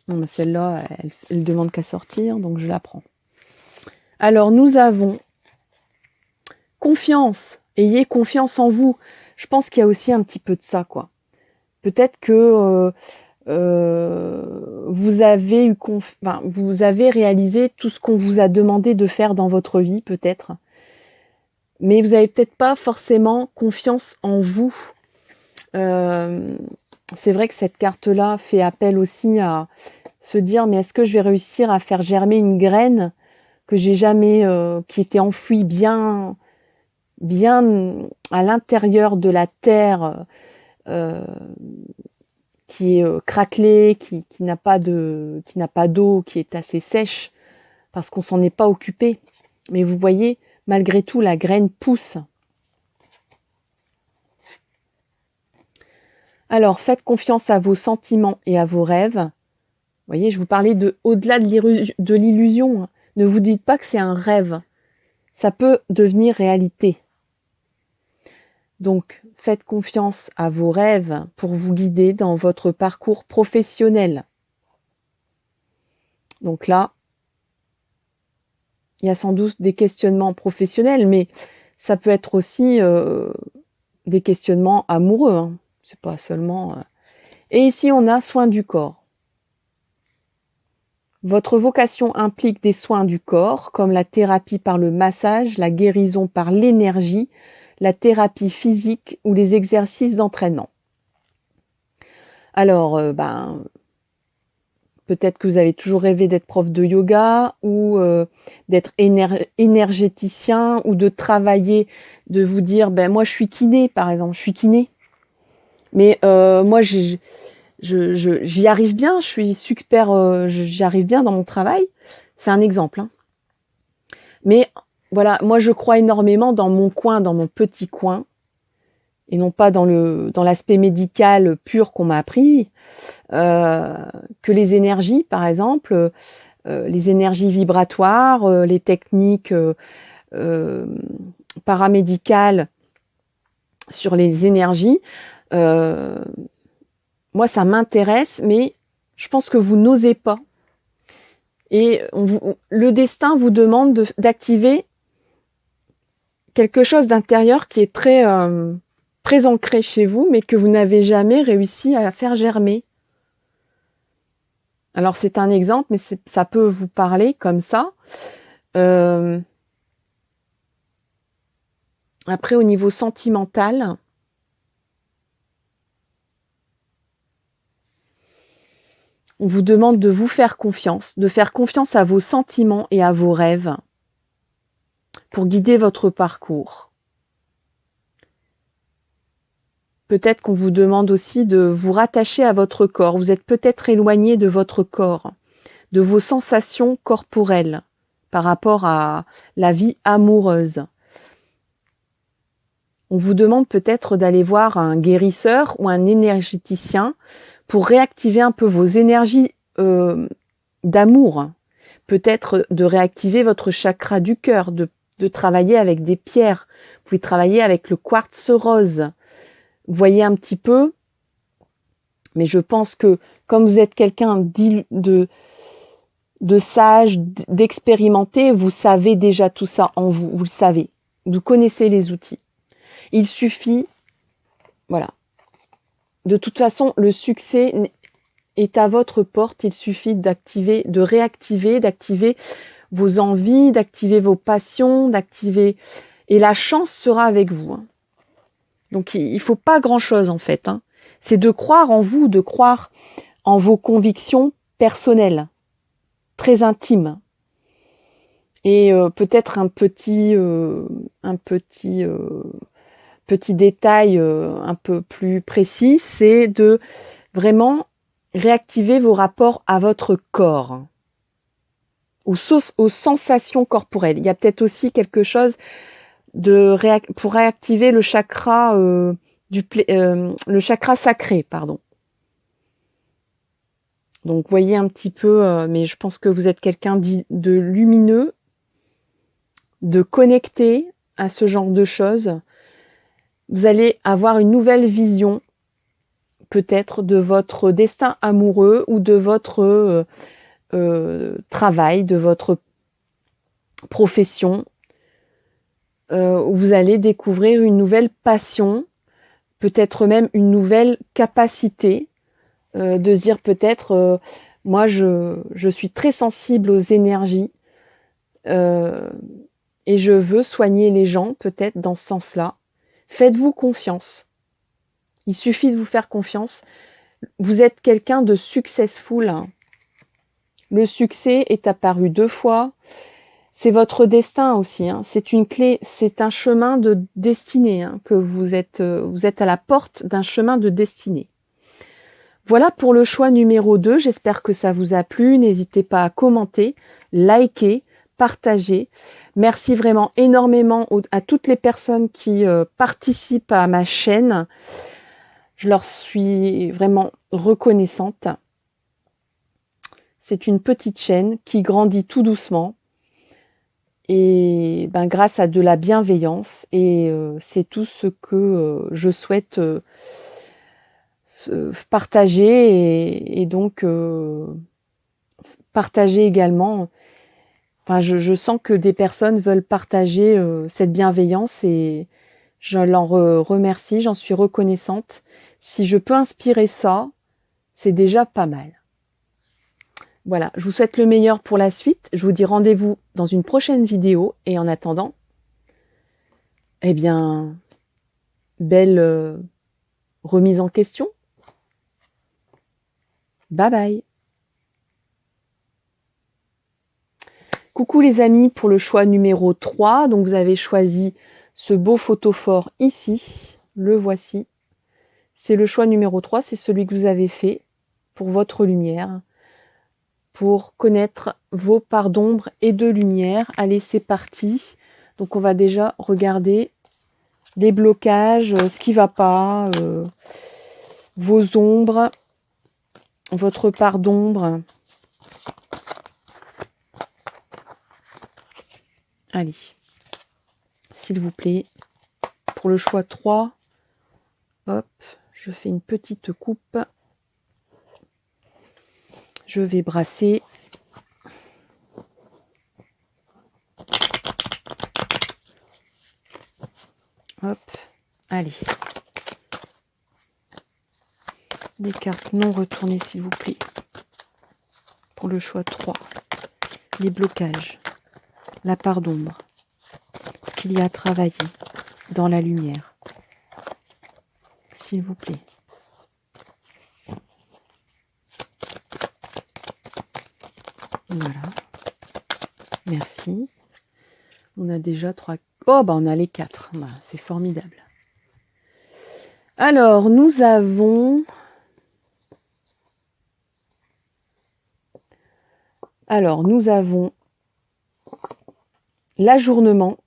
Non, celle-là, elle demande qu'à sortir, donc je la prends. Alors, nous avons confiance. Ayez confiance en vous. Je pense qu'il y a aussi un petit peu de ça, quoi. Peut-être que vous avez réalisé tout ce qu'on vous a demandé de faire dans votre vie, peut-être. Mais vous n'avez peut-être pas forcément confiance en vous. C'est vrai que cette carte-là fait appel aussi à se dire, mais est-ce que je vais réussir à faire germer une graine que j'ai jamais, qui était enfouie bien à l'intérieur de la terre, qui est craquelée, qui n'a pas d'eau, qui est assez sèche, parce qu'on s'en est pas occupé. Mais vous voyez, malgré tout, la graine pousse. Alors, faites confiance à vos sentiments et à vos rêves. Vous voyez, je vous parlais de au-delà de l'illusion. Ne vous dites pas que c'est un rêve. Ça peut devenir réalité. Donc, faites confiance à vos rêves pour vous guider dans votre parcours professionnel. Donc là, il y a sans doute des questionnements professionnels, mais ça peut être aussi des questionnements amoureux. Hein. C'est pas seulement... Et ici, on a soin du corps. Votre vocation implique des soins du corps, comme la thérapie par le massage, la guérison par l'énergie, la thérapie physique ou les exercices d'entraînement. Alors, peut-être que vous avez toujours rêvé d'être prof de yoga ou d'être énergéticien ou de travailler, de vous dire, moi je suis kiné par exemple, je suis kiné. Mais moi j'y arrive bien, je suis super, j'y arrive bien dans mon travail. C'est un exemple. Hein. Mais voilà, moi je crois énormément dans mon coin, dans mon petit coin, et non pas dans l'aspect médical pur qu'on m'a appris. Que les énergies, par exemple, les énergies vibratoires, les techniques paramédicales sur les énergies, moi ça m'intéresse, mais je pense que vous n'osez pas. Et le destin vous demande d'activer quelque chose d'intérieur qui est très, très ancré chez vous, mais que vous n'avez jamais réussi à faire germer. Alors c'est un exemple, mais ça peut vous parler comme ça. Après, au niveau sentimental, on vous demande de vous faire confiance, de faire confiance à vos sentiments et à vos rêves pour guider votre parcours. Peut-être qu'on vous demande aussi de vous rattacher à votre corps. Vous êtes peut-être éloigné de votre corps, de vos sensations corporelles par rapport à la vie amoureuse. On vous demande peut-être d'aller voir un guérisseur ou un énergéticien pour réactiver un peu vos énergies d'amour. Peut-être de réactiver votre chakra du cœur, de travailler avec des pierres. Vous pouvez travailler avec le quartz rose. Vous voyez un petit peu, mais je pense que comme vous êtes quelqu'un de sage, d'expérimenté, vous savez déjà tout ça en vous, vous le savez. Vous connaissez les outils. Il suffit, voilà. De toute façon, le succès est à votre porte. Il suffit d'activer vos envies, d'activer vos passions, et la chance sera avec vous. Hein. Donc il ne faut pas grand-chose en fait. Hein. C'est de croire en vous, de croire en vos convictions personnelles, très intimes. Et peut-être un petit détail un peu plus précis, c'est de vraiment réactiver vos rapports à votre corps, aux sensations corporelles. Il y a peut-être aussi quelque chose pour réactiver le chakra le chakra sacré, pardon. Donc voyez un petit peu, mais je pense que vous êtes quelqu'un de lumineux, de connecté à ce genre de choses. Vous allez avoir une nouvelle vision, peut-être, de votre destin amoureux ou de votre travail, de votre profession. Vous allez découvrir une nouvelle passion, peut-être même une nouvelle capacité de se dire peut-être, moi je suis très sensible aux énergies et je veux soigner les gens, peut-être dans ce sens-là. Faites-vous confiance. Il suffit de vous faire confiance. Vous êtes quelqu'un de successful. Hein. Le succès est apparu 2 fois. C'est votre destin aussi. Hein. C'est une clé, c'est un chemin de destinée. Hein, que vous êtes à la porte d'un chemin de destinée. Voilà pour le choix numéro 2. J'espère que ça vous a plu. N'hésitez pas à commenter, liker, partager. Merci vraiment énormément à toutes les personnes qui participent à ma chaîne. Je leur suis vraiment reconnaissante. C'est une petite chaîne qui grandit tout doucement et grâce à de la bienveillance, et c'est tout ce que je souhaite partager, et donc partager également. Enfin, je sens que des personnes veulent partager cette bienveillance, et je l'en remercie, j'en suis reconnaissante. Si je peux inspirer ça, c'est déjà pas mal. Voilà, je vous souhaite le meilleur pour la suite. Je vous dis rendez-vous dans une prochaine vidéo. Et en attendant, eh bien, belle remise en question. Bye bye. Coucou les amis, pour le choix numéro 3. Donc vous avez choisi ce beau photophore ici. Le voici. C'est le choix numéro 3. C'est celui que vous avez fait pour votre lumière, pour connaître vos parts d'ombre et de lumière. Allez, c'est parti. Donc on va déjà regarder les blocages, ce qui ne va pas, vos ombres, votre part d'ombre. Allez, s'il vous plaît, pour le choix 3, hop, je fais une petite coupe. Je vais brasser. Hop, allez. Des cartes non retournées, s'il vous plaît. Pour le choix 3. Les blocages. La part d'ombre. Ce qu'il y a à travailler dans la lumière. S'il vous plaît. Voilà. Merci. On a déjà 3. Oh, on a les 4. Voilà, c'est formidable. Alors, nous avons... l'ajournement,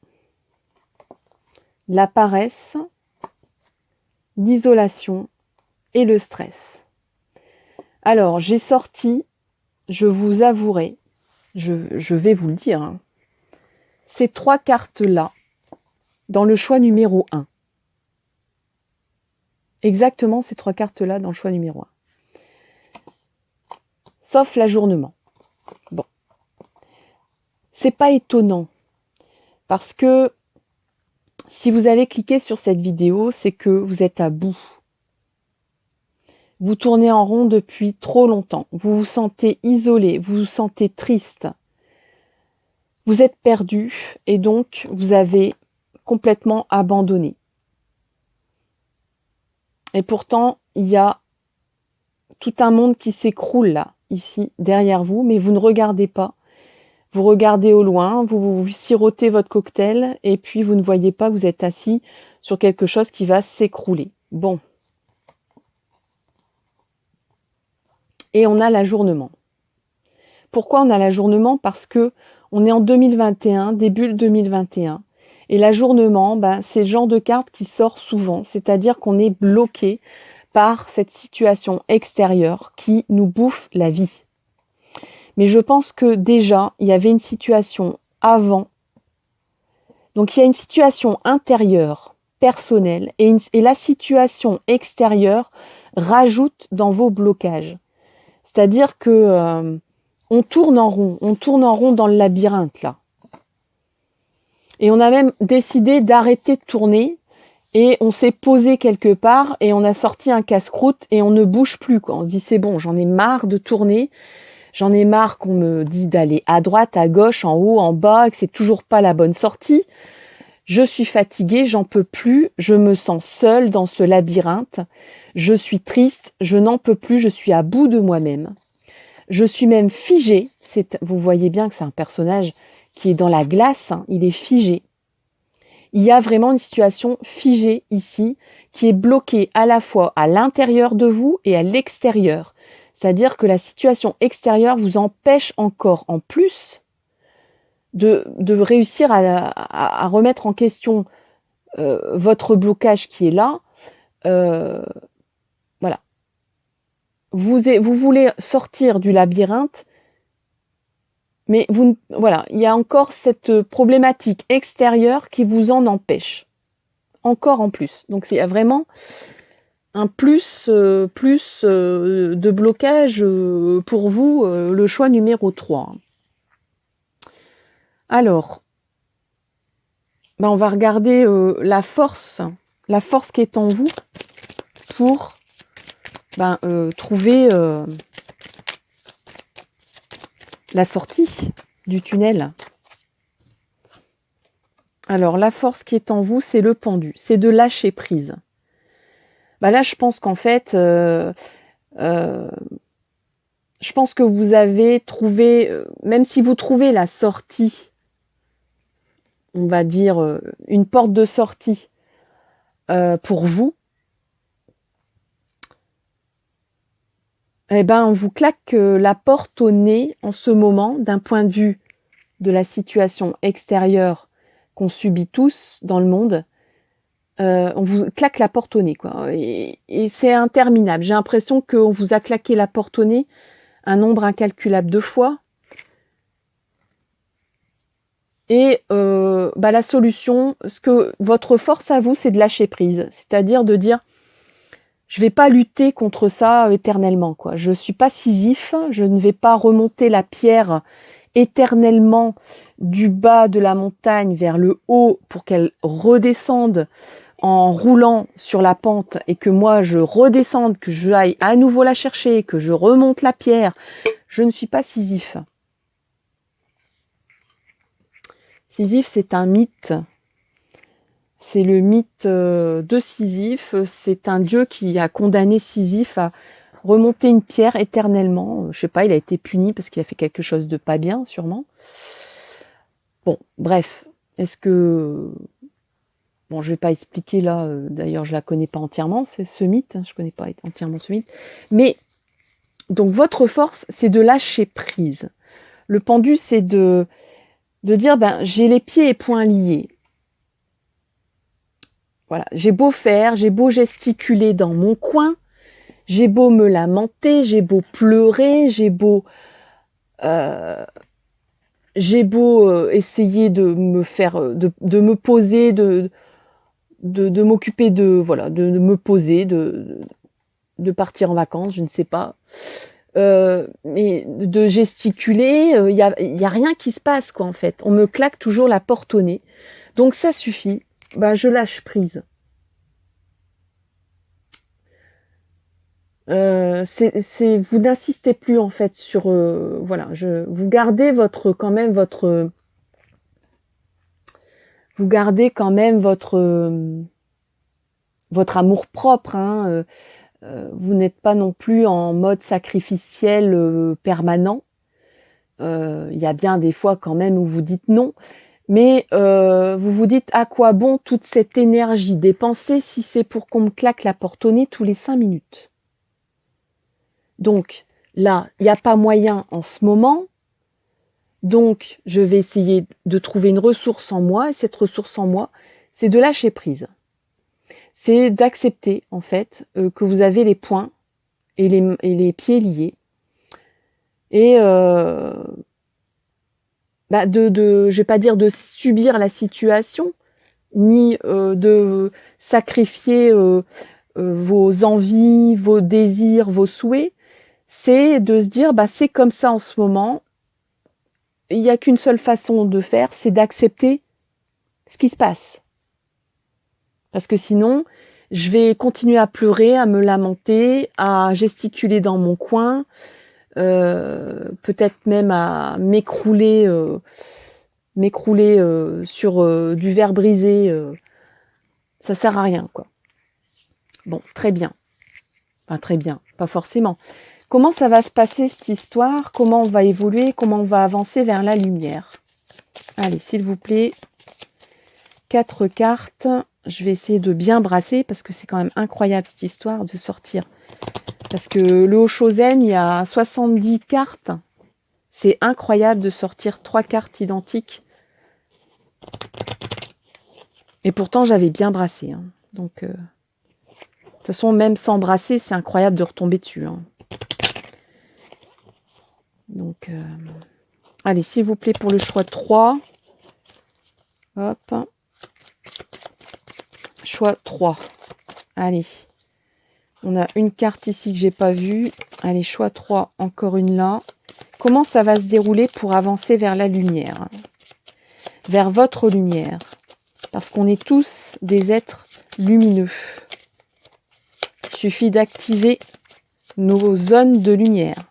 la paresse, l'isolation et le stress. Alors, j'ai sorti, je vous avouerai, je vais vous le dire, hein, ces 3 cartes-là dans le choix numéro 1. Exactement ces 3 cartes-là dans le choix numéro 1. Sauf l'ajournement. Bon. C'est pas étonnant. Parce que si vous avez cliqué sur cette vidéo, c'est que vous êtes à bout. Vous tournez en rond depuis trop longtemps. Vous vous sentez isolé, vous vous sentez triste. Vous êtes perdu et donc vous avez complètement abandonné. Et pourtant, il y a tout un monde qui s'écroule là, ici, derrière vous, mais vous ne regardez pas. Vous regardez au loin, vous sirotez votre cocktail et puis vous ne voyez pas, vous êtes assis sur quelque chose qui va s'écrouler. Bon. Et on a l'ajournement. Pourquoi on a l'ajournement? Parce que on est en 2021, début 2021. Et l'ajournement, c'est le genre de carte qui sort souvent. C'est-à-dire qu'on est bloqué par cette situation extérieure qui nous bouffe la vie. Mais je pense que déjà, il y avait une situation avant. Donc il y a une situation intérieure, personnelle, et la situation extérieure rajoute dans vos blocages. C'est-à-dire que on tourne en rond dans le labyrinthe là. Et on a même décidé d'arrêter de tourner et on s'est posé quelque part et on a sorti un casse-croûte et on ne bouge plus, quoi. On se dit c'est bon, j'en ai marre de tourner. J'en ai marre qu'on me dit d'aller à droite, à gauche, en haut, en bas, que c'est toujours pas la bonne sortie. Je suis fatiguée, j'en peux plus, je me sens seule dans ce labyrinthe. Je suis triste, je n'en peux plus, je suis à bout de moi-même. Je suis même figée. Vous voyez bien que c'est un personnage qui est dans la glace, hein, il est figé. Il y a vraiment une situation figée ici, qui est bloquée à la fois à l'intérieur de vous et à l'extérieur. C'est-à-dire que la situation extérieure vous empêche encore en plus de réussir à remettre en question votre blocage qui est là. Voilà. Vous voulez sortir du labyrinthe, mais voilà, il y a encore cette problématique extérieure qui vous en empêche. Encore en plus. Donc il y a vraiment un plus de blocage pour vous, le choix numéro 3. Alors, on va regarder la force qui est en vous pour trouver la sortie du tunnel. Alors, la force qui est en vous, c'est le pendu, c'est de lâcher prise. Là, je pense qu'en fait, je pense que vous avez trouvé, même si vous trouvez la sortie, on va dire une porte de sortie pour vous, on vous claque la porte au nez en ce moment d'un point de vue de la situation extérieure qu'on subit tous dans le monde. On vous claque la porte au nez, quoi. Et c'est interminable. J'ai l'impression qu'on vous a claqué la porte au nez un nombre incalculable de fois. Et la solution, votre force à vous, c'est de lâcher prise. C'est-à-dire de dire, je vais pas lutter contre ça éternellement, quoi. Je suis pas Sisyphe, je ne vais pas remonter la pierre éternellement du bas de la montagne vers le haut pour qu'elle redescende en roulant sur la pente et que moi je redescende, que je aille à nouveau la chercher, que je remonte la pierre. Je ne suis pas Sisyphe. Sisyphe, c'est un mythe. C'est le mythe de Sisyphe. C'est un dieu qui a condamné Sisyphe à remonter une pierre éternellement. Je sais pas, il a été puni parce qu'il a fait quelque chose de pas bien, sûrement. Bon, bref. Est-ce que... Bon, je vais pas expliquer là, d'ailleurs je la connais pas entièrement, c'est ce mythe, je connais pas entièrement ce mythe. Mais, donc votre force, c'est de lâcher prise. Le pendu, c'est de dire, j'ai les pieds et poings liés. Voilà, j'ai beau faire, j'ai beau gesticuler dans mon coin, j'ai beau me lamenter, j'ai beau pleurer, j'ai beau essayer de me faire, de me poser, de m'occuper de me poser, de partir en vacances, je ne sais pas. Mais de gesticuler, il y a rien qui se passe, quoi, en fait. On me claque toujours la porte au nez. Donc ça suffit. Je lâche prise. Vous n'insistez plus, en fait, sur vous gardez quand même votre amour propre, hein. Vous n'êtes pas non plus en mode sacrificiel permanent. Il y a bien des fois quand même où vous dites non, mais vous vous dites à quoi bon toute cette énergie dépensée si c'est pour qu'on me claque la porte au nez tous les 5 minutes. Donc là, il n'y a pas moyen en ce moment, donc je vais essayer de trouver une ressource en moi, et cette ressource en moi, c'est de lâcher prise. C'est d'accepter en fait que vous avez les poings et les pieds liés et je vais pas dire de subir la situation ni de sacrifier vos envies, vos désirs, vos souhaits. C'est de se dire c'est comme ça en ce moment. Il n'y a qu'une seule façon de faire, c'est d'accepter ce qui se passe. Parce que sinon, je vais continuer à pleurer, à me lamenter, à gesticuler dans mon coin, peut-être même à m'écrouler sur du verre brisé. Ça sert à rien, quoi. Bon, très bien. Enfin, très bien, pas forcément. Comment ça va se passer, cette histoire? Comment on va évoluer? Comment on va avancer vers la lumière? Allez, s'il vous plaît, 4 cartes. Je vais essayer de bien brasser parce que c'est quand même incroyable cette histoire de sortir. Parce que le Oshozen, il y a 70 cartes. C'est incroyable de sortir 3 cartes identiques Et pourtant, j'avais bien brassé. Hein. Donc, de toute façon, même sans brasser, c'est incroyable de retomber dessus. Hein. Donc, allez, s'il vous plaît, pour le choix 3. Hop. Choix 3. Allez. On a une carte ici que j'ai pas vue. Allez, choix 3, encore une là. Comment ça va se dérouler pour avancer vers la lumière? Vers votre lumière. Parce qu'on est tous des êtres lumineux. Il suffit d'activer nos zones de lumière.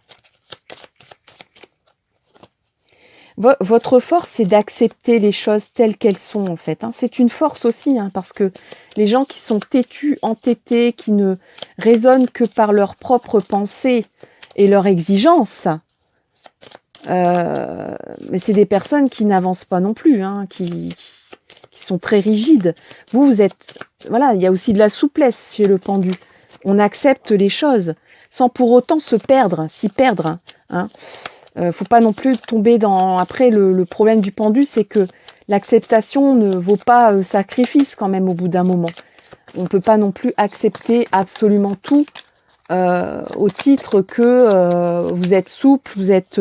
Votre force, c'est d'accepter les choses telles qu'elles sont, en fait. Hein. C'est une force aussi, hein, parce que les gens qui sont têtus, entêtés, qui ne raisonnent que par leurs propres pensées et leurs exigences, mais c'est des personnes qui n'avancent pas non plus, hein, qui sont très rigides. Vous êtes... Voilà, il y a aussi de la souplesse chez le pendu. On accepte les choses sans pour autant s'y perdre. Hein. Faut pas non plus tomber dans... Après, le problème du pendu, c'est que l'acceptation ne vaut pas sacrifice quand même au bout d'un moment. On peut pas non plus accepter absolument tout au titre que vous êtes souple, vous êtes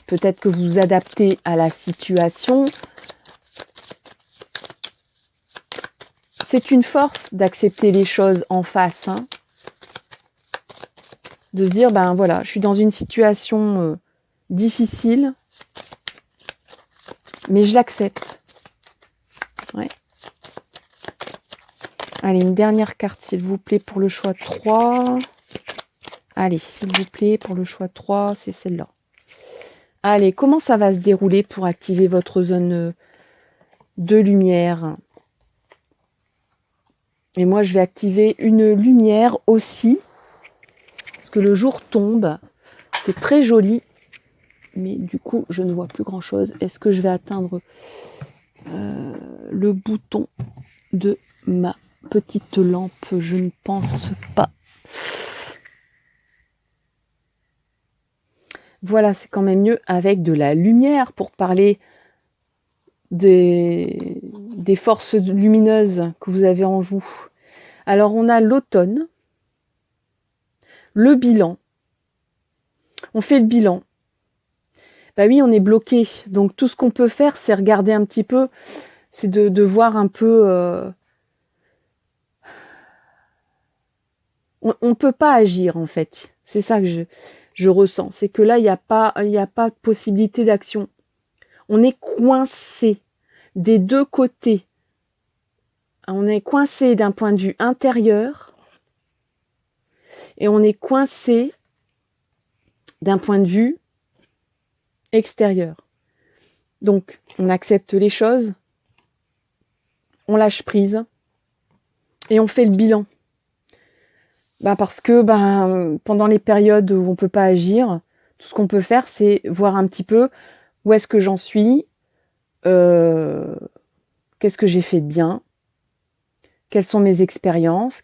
peut-être que vous vous adaptez à la situation. C'est une force d'accepter les choses en face, hein. De se dire, ben voilà, je suis dans une situation difficile, mais je l'accepte. Ouais. Allez, une dernière carte, s'il vous plaît, pour le choix 3. Allez, s'il vous plaît, pour le choix 3, c'est celle-là. Allez, comment ça va se dérouler pour activer votre zone de lumière? Et moi, je vais activer une lumière aussi, parce que le jour tombe. C'est très joli, mais du coup, je ne vois plus grand-chose. Est-ce que je vais atteindre le bouton de ma petite lampe? Je ne pense pas. Voilà, c'est quand même mieux avec de la lumière pour parler des forces lumineuses que vous avez en vous. Alors, on a l'automne, le bilan. On fait le bilan. Bah oui, on est bloqué. Donc, tout ce qu'on peut faire, c'est regarder un petit peu, c'est de voir un peu... On ne peut pas agir, en fait. C'est ça que je ressens. C'est que là, il n'y a pas de possibilité d'action. On est coincé des deux côtés. On est coincé d'un point de vue intérieur et on est coincé d'un point de vue extérieur. Donc, on accepte les choses, on lâche prise et on fait le bilan. Parce que pendant les périodes où on ne peut pas agir, tout ce qu'on peut faire, c'est voir un petit peu où est-ce que j'en suis, qu'est-ce que j'ai fait de bien, quelles sont mes expériences,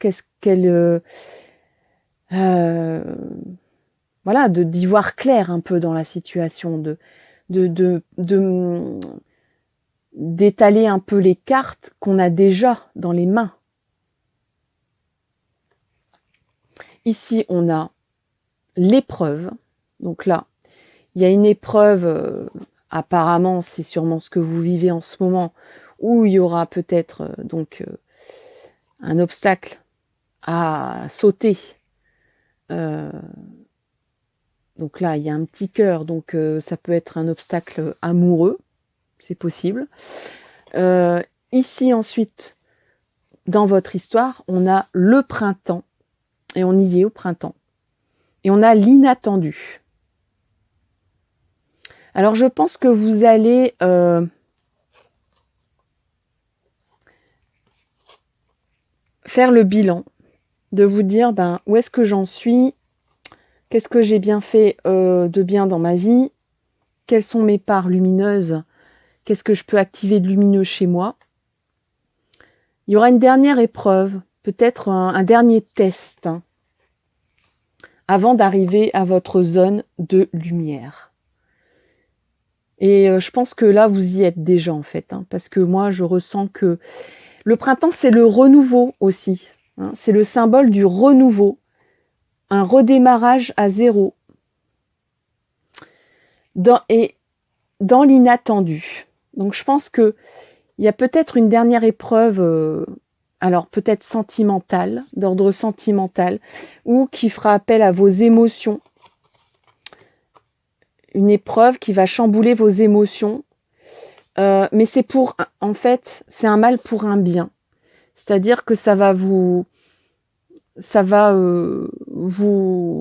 voilà, d'y voir clair un peu dans la situation, d'étaler un peu les cartes qu'on a déjà dans les mains. Ici, on a l'épreuve. Donc là, il y a une épreuve, apparemment, c'est sûrement ce que vous vivez en ce moment, où il y aura peut-être un obstacle à sauter. Donc là, il y a un petit cœur, donc ça peut être un obstacle amoureux, c'est possible. Ici, ensuite, dans votre histoire, on a le printemps, et on y est au printemps. Et on a l'inattendu. Alors, je pense que vous allez faire le bilan, de vous dire, où est-ce que j'en suis? Qu'est-ce que j'ai bien fait de bien dans ma vie? Quelles sont mes parts lumineuses? Qu'est-ce que je peux activer de lumineux chez moi? Il y aura une dernière épreuve, peut-être un dernier test, avant d'arriver à votre zone de lumière. Et je pense que là, vous y êtes déjà en fait, hein, parce que moi, je ressens que le printemps, c'est le renouveau aussi, hein, c'est le symbole du renouveau, un redémarrage à zéro, et dans l'inattendu. Donc je pense qu'il y a peut-être une dernière épreuve, alors peut-être sentimentale, d'ordre sentimental, ou qui fera appel à vos émotions, une épreuve qui va chambouler vos émotions, mais en fait, c'est un mal pour un bien. C'est-à-dire que ça va vous,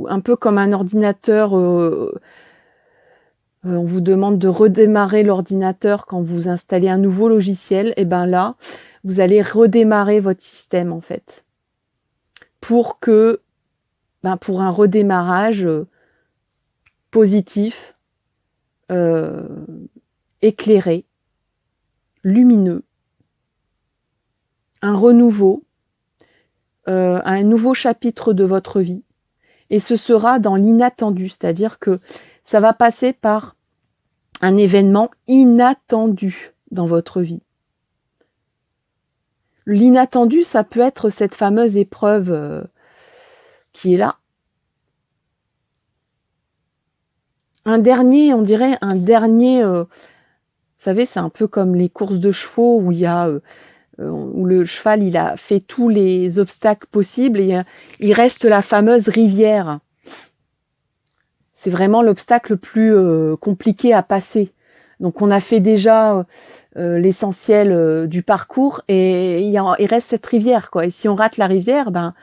un peu comme un ordinateur, on vous demande de redémarrer l'ordinateur quand vous installez un nouveau logiciel, et ben là, vous allez redémarrer votre système en fait, pour un redémarrage positif, éclairé, lumineux, un renouveau, un nouveau chapitre de votre vie. Et ce sera dans l'inattendu, c'est-à-dire que ça va passer par un événement inattendu dans votre vie. L'inattendu, ça peut être cette fameuse épreuve qui est là. On dirait un dernier, vous savez, c'est un peu comme les courses de chevaux où où le cheval il a fait tous les obstacles possibles et il reste la fameuse rivière. C'est vraiment l'obstacle le plus compliqué à passer. Donc on a fait déjà l'essentiel du parcours et il reste cette rivière, quoi. Et si on rate la rivière, ben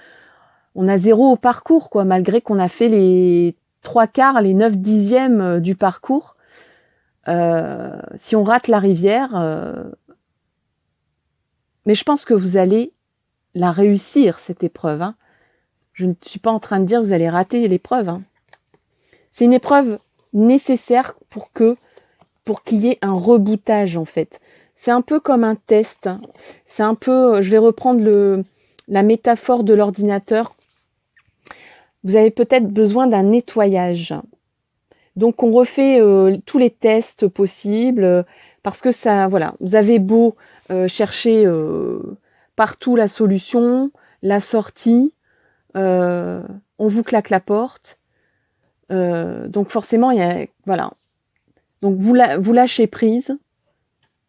on a 0 au parcours, quoi, malgré qu'on a fait les 3/4, les 9/10 du parcours. Si on rate la rivière, mais je pense que vous allez la réussir, cette épreuve, hein. Je ne suis pas en train de dire que vous allez rater l'épreuve, hein. C'est une épreuve nécessaire pour qu'il y ait un rebootage, en fait. C'est un peu comme un test, hein. C'est un peu, je vais reprendre la métaphore de l'ordinateur. Vous avez peut-être besoin d'un nettoyage. Donc on refait tous les tests possibles, parce que ça, voilà, vous avez beau chercher partout la solution, la sortie, on vous claque la porte. Donc forcément, voilà. Donc vous lâchez prise,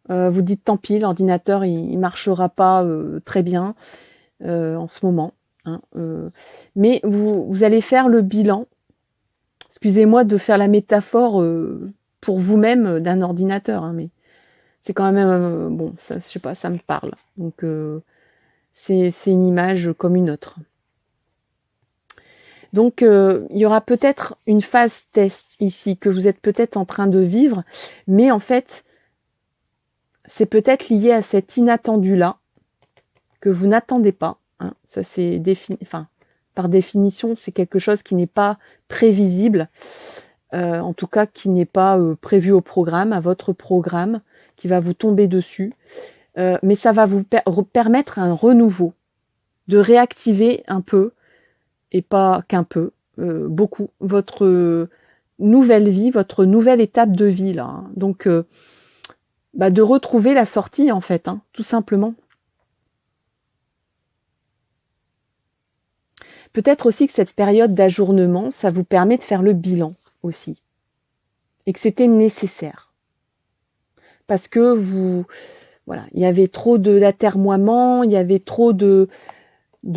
vous dites tant pis, l'ordinateur il marchera pas très bien en ce moment, hein, mais vous allez faire le bilan. Excusez-moi de faire la métaphore pour vous-même d'un ordinateur, hein, mais c'est quand même bon, ça, je sais pas, ça me parle. Donc c'est une image comme une autre. Donc il y aura peut-être une phase test ici que vous êtes peut-être en train de vivre, mais en fait c'est peut-être lié à cet inattendu-là que vous n'attendez pas, hein. Ça c'est par définition, c'est quelque chose qui n'est pas prévisible, en tout cas qui n'est pas prévu au programme, à votre programme, qui va vous tomber dessus. Mais ça va vous permettre un renouveau, de réactiver un peu, et pas qu'un peu, beaucoup, votre nouvelle vie, votre nouvelle étape de vie, là, hein. Donc, de retrouver la sortie, en fait, hein, tout simplement. Peut-être aussi que cette période d'ajournement, ça vous permet de faire le bilan aussi. Et que c'était nécessaire. Parce que voilà, il y avait trop d'atermoiements, il y avait trop de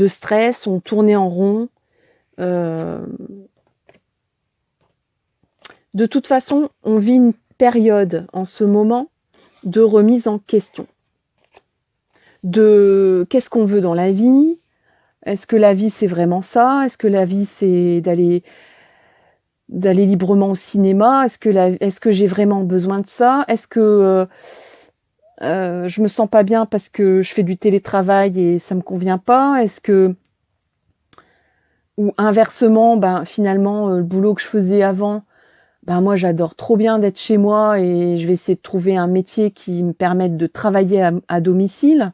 stress, on tournait en rond. De toute façon, on vit une période en ce moment de remise en question. De qu'est-ce qu'on veut dans la vie ? Est-ce que la vie c'est vraiment ça ? Est-ce que la vie c'est d'aller librement au cinéma ? Est-ce que j'ai vraiment besoin de ça ? Est-ce que je me sens pas bien parce que je fais du télétravail et ça me convient pas ? Ou inversement, finalement le boulot que je faisais avant, moi j'adore trop bien d'être chez moi et je vais essayer de trouver un métier qui me permette de travailler à domicile.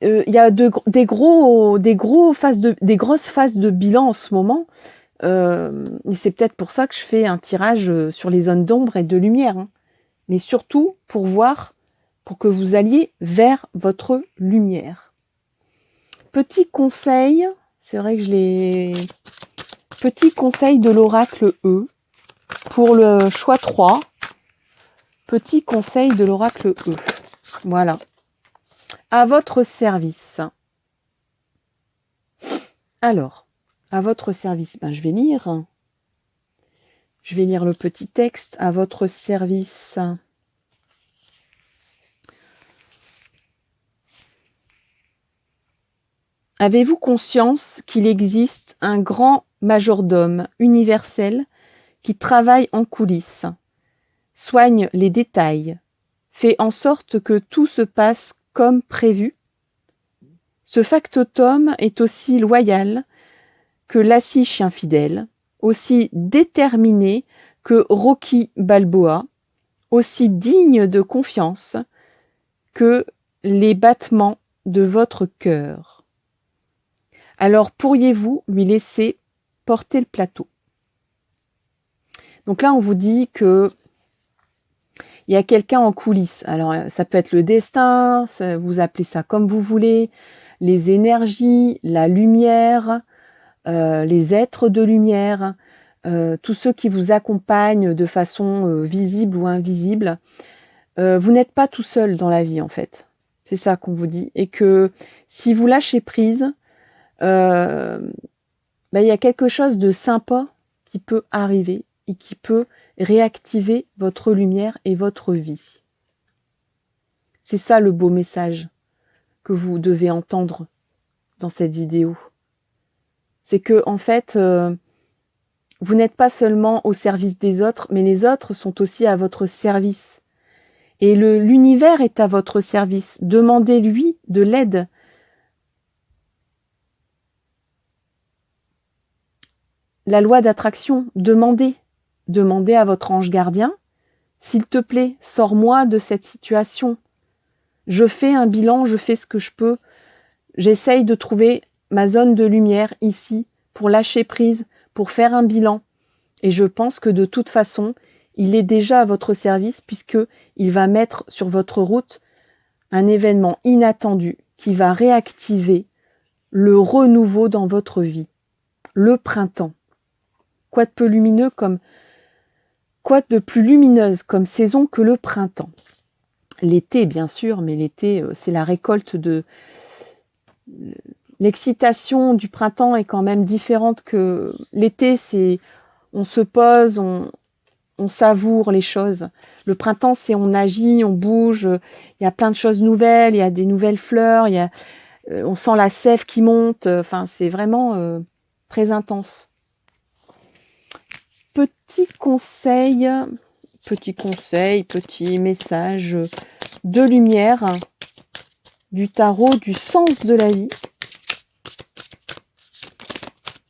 Il y a des grosses phases de bilan en ce moment, Et c'est peut-être pour ça que je fais un tirage sur les zones d'ombre et de lumière. Hein. Mais surtout pour voir, pour que vous alliez vers votre lumière. Petit conseil, c'est vrai que je l'ai... Petit conseil de l'oracle E pour le choix 3. Petit conseil de l'oracle E. Voilà. À votre service. Alors, à votre service, je vais lire. Je vais lire le petit texte. À votre service. Avez-vous conscience qu'il existe un grand majordome universel qui travaille en coulisses, soigne les détails, fait en sorte que tout se passe comme prévu? Ce factotum est aussi loyal que Lassie chien fidèle, aussi déterminé que Rocky Balboa, aussi digne de confiance que les battements de votre cœur. Alors pourriez-vous lui laisser porter le plateau? Donc là, on vous dit que il y a quelqu'un en coulisses. Alors, ça peut être le destin, vous appelez ça comme vous voulez, les énergies, la lumière, les êtres de lumière, tous ceux qui vous accompagnent de façon visible ou invisible. Vous n'êtes pas tout seul dans la vie, en fait. C'est ça qu'on vous dit. Et que si vous lâchez prise, il y a quelque chose de sympa qui peut arriver et qui peut réactiver votre lumière et votre vie. C'est ça le beau message que vous devez entendre dans cette vidéo. C'est que, en fait, vous n'êtes pas seulement au service des autres, mais les autres sont aussi à votre service. Et l'univers est à votre service. Demandez-lui de l'aide. La loi d'attraction, demandez à votre ange gardien, s'il te plaît, sors-moi de cette situation. Je fais un bilan, je fais ce que je peux. J'essaye de trouver ma zone de lumière ici pour lâcher prise, pour faire un bilan. Et je pense que de toute façon, il est déjà à votre service puisqu'il va mettre sur votre route un événement inattendu qui va réactiver le renouveau dans votre vie. Le printemps. Quoi de plus lumineuse comme saison que le printemps? L'été, bien sûr, mais l'été, c'est la récolte de... L'excitation du printemps est quand même différente que l'été, c'est... On se pose, on savoure les choses. Le printemps, c'est on agit, on bouge, il y a plein de choses nouvelles, il y a des nouvelles fleurs, on sent la sève qui monte, c'est vraiment très intense. Petit message de lumière du tarot du sens de la vie.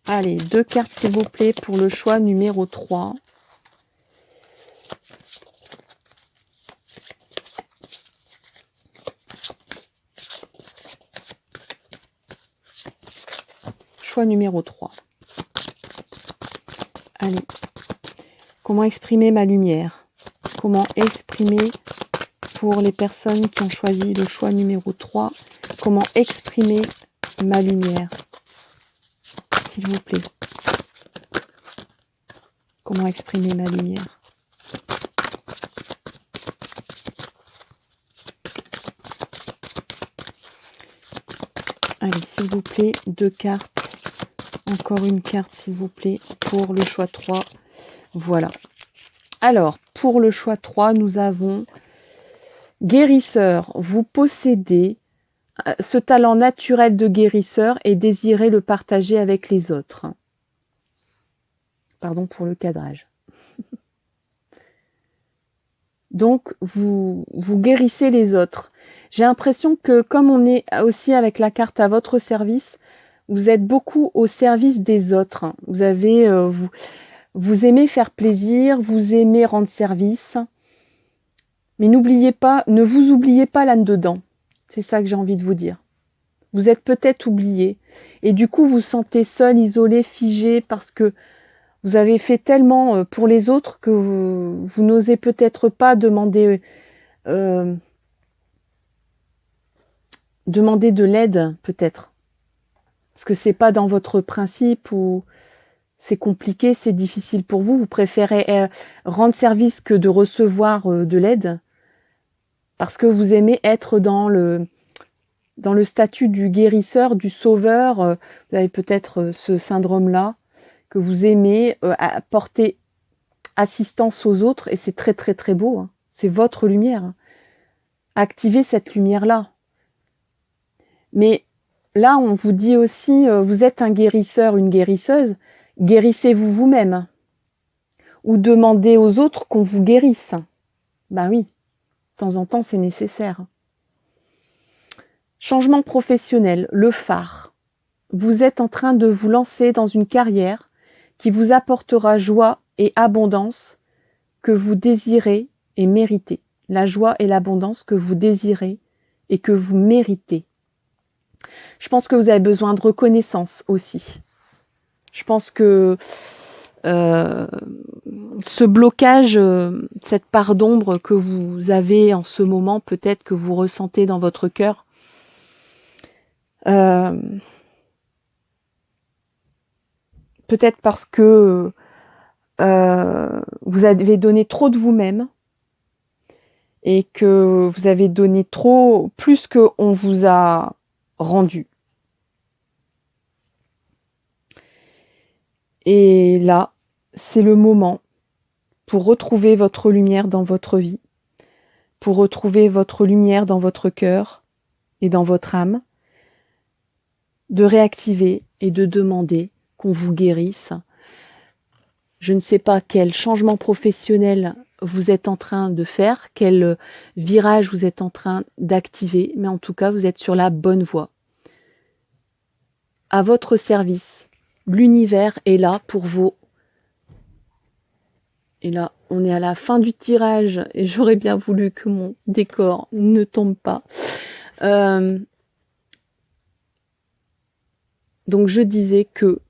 Allez, 2 cartes s'il vous plaît pour le choix numéro 3. Choix numéro 3. Allez. Comment exprimer ma lumière? Comment exprimer, pour les personnes qui ont choisi le choix numéro 3, comment exprimer ma lumière? S'il vous plaît. Comment exprimer ma lumière? Allez, s'il vous plaît, 2 cartes. Encore une carte, s'il vous plaît, pour le choix 3. Voilà. Alors, pour le choix 3, nous avons guérisseur. Vous possédez ce talent naturel de guérisseur et désirez le partager avec les autres. Pardon pour le cadrage. Donc, vous guérissez les autres. J'ai l'impression que comme on est aussi avec la carte à votre service, vous êtes beaucoup au service des autres. Vous avez... Vous aimez faire plaisir, vous aimez rendre service. Mais n'oubliez pas, ne vous oubliez pas là-dedans. C'est ça que j'ai envie de vous dire. Vous êtes peut-être oublié. Et du coup, vous vous sentez seul, isolé, figé, parce que Vous avez fait tellement pour les autres que vous n'osez peut-être pas demander de l'aide, peut-être. Parce que c'est pas dans votre principe ou c'est compliqué, c'est difficile pour vous. Vous préférez rendre service que de recevoir de l'aide parce que vous aimez être dans le statut du guérisseur, du sauveur. Vous avez peut-être ce syndrome-là, que vous aimez apporter assistance aux autres, et c'est très très très beau. Hein. C'est votre lumière. Activez cette lumière-là. Mais là, on vous dit aussi, vous êtes un guérisseur, une guérisseuse, guérissez-vous vous-même. Ou demandez aux autres qu'on vous guérisse. Ben oui, de temps en temps, c'est nécessaire. Changement professionnel, le phare. Vous êtes en train de vous lancer dans une carrière qui vous apportera joie et abondance que vous désirez et méritez. La joie et l'abondance que vous désirez et que vous méritez. Je pense que vous avez besoin de reconnaissance aussi. Je pense que ce blocage, cette part d'ombre que vous avez en ce moment, peut-être que vous ressentez dans votre cœur, peut-être parce que vous avez donné trop de vous-même et que vous avez donné trop, plus qu'on vous a rendu. Et là, c'est le moment pour retrouver votre lumière dans votre vie, pour retrouver votre lumière dans votre cœur et dans votre âme, de réactiver et de demander qu'on vous guérisse. Je ne sais pas quel changement professionnel vous êtes en train de faire, quel virage vous êtes en train d'activer, mais en tout cas, vous êtes sur la bonne voie. À votre service, l'univers est là pour vous. Et là, on est à la fin du tirage et j'aurais bien voulu que mon décor ne tombe pas. Donc je disais que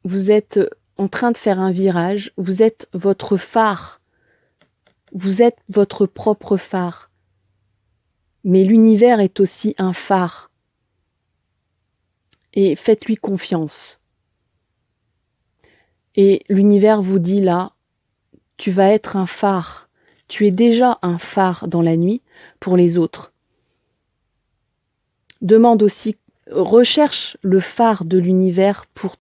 vous êtes en train de faire un virage, vous êtes votre phare, vous êtes votre propre phare. Mais l'univers est aussi un phare. Et faites-lui confiance. Et l'univers vous dit là, tu vas être un phare. Tu es déjà un phare dans la nuit pour les autres. Demande aussi, recherche le phare de l'univers pour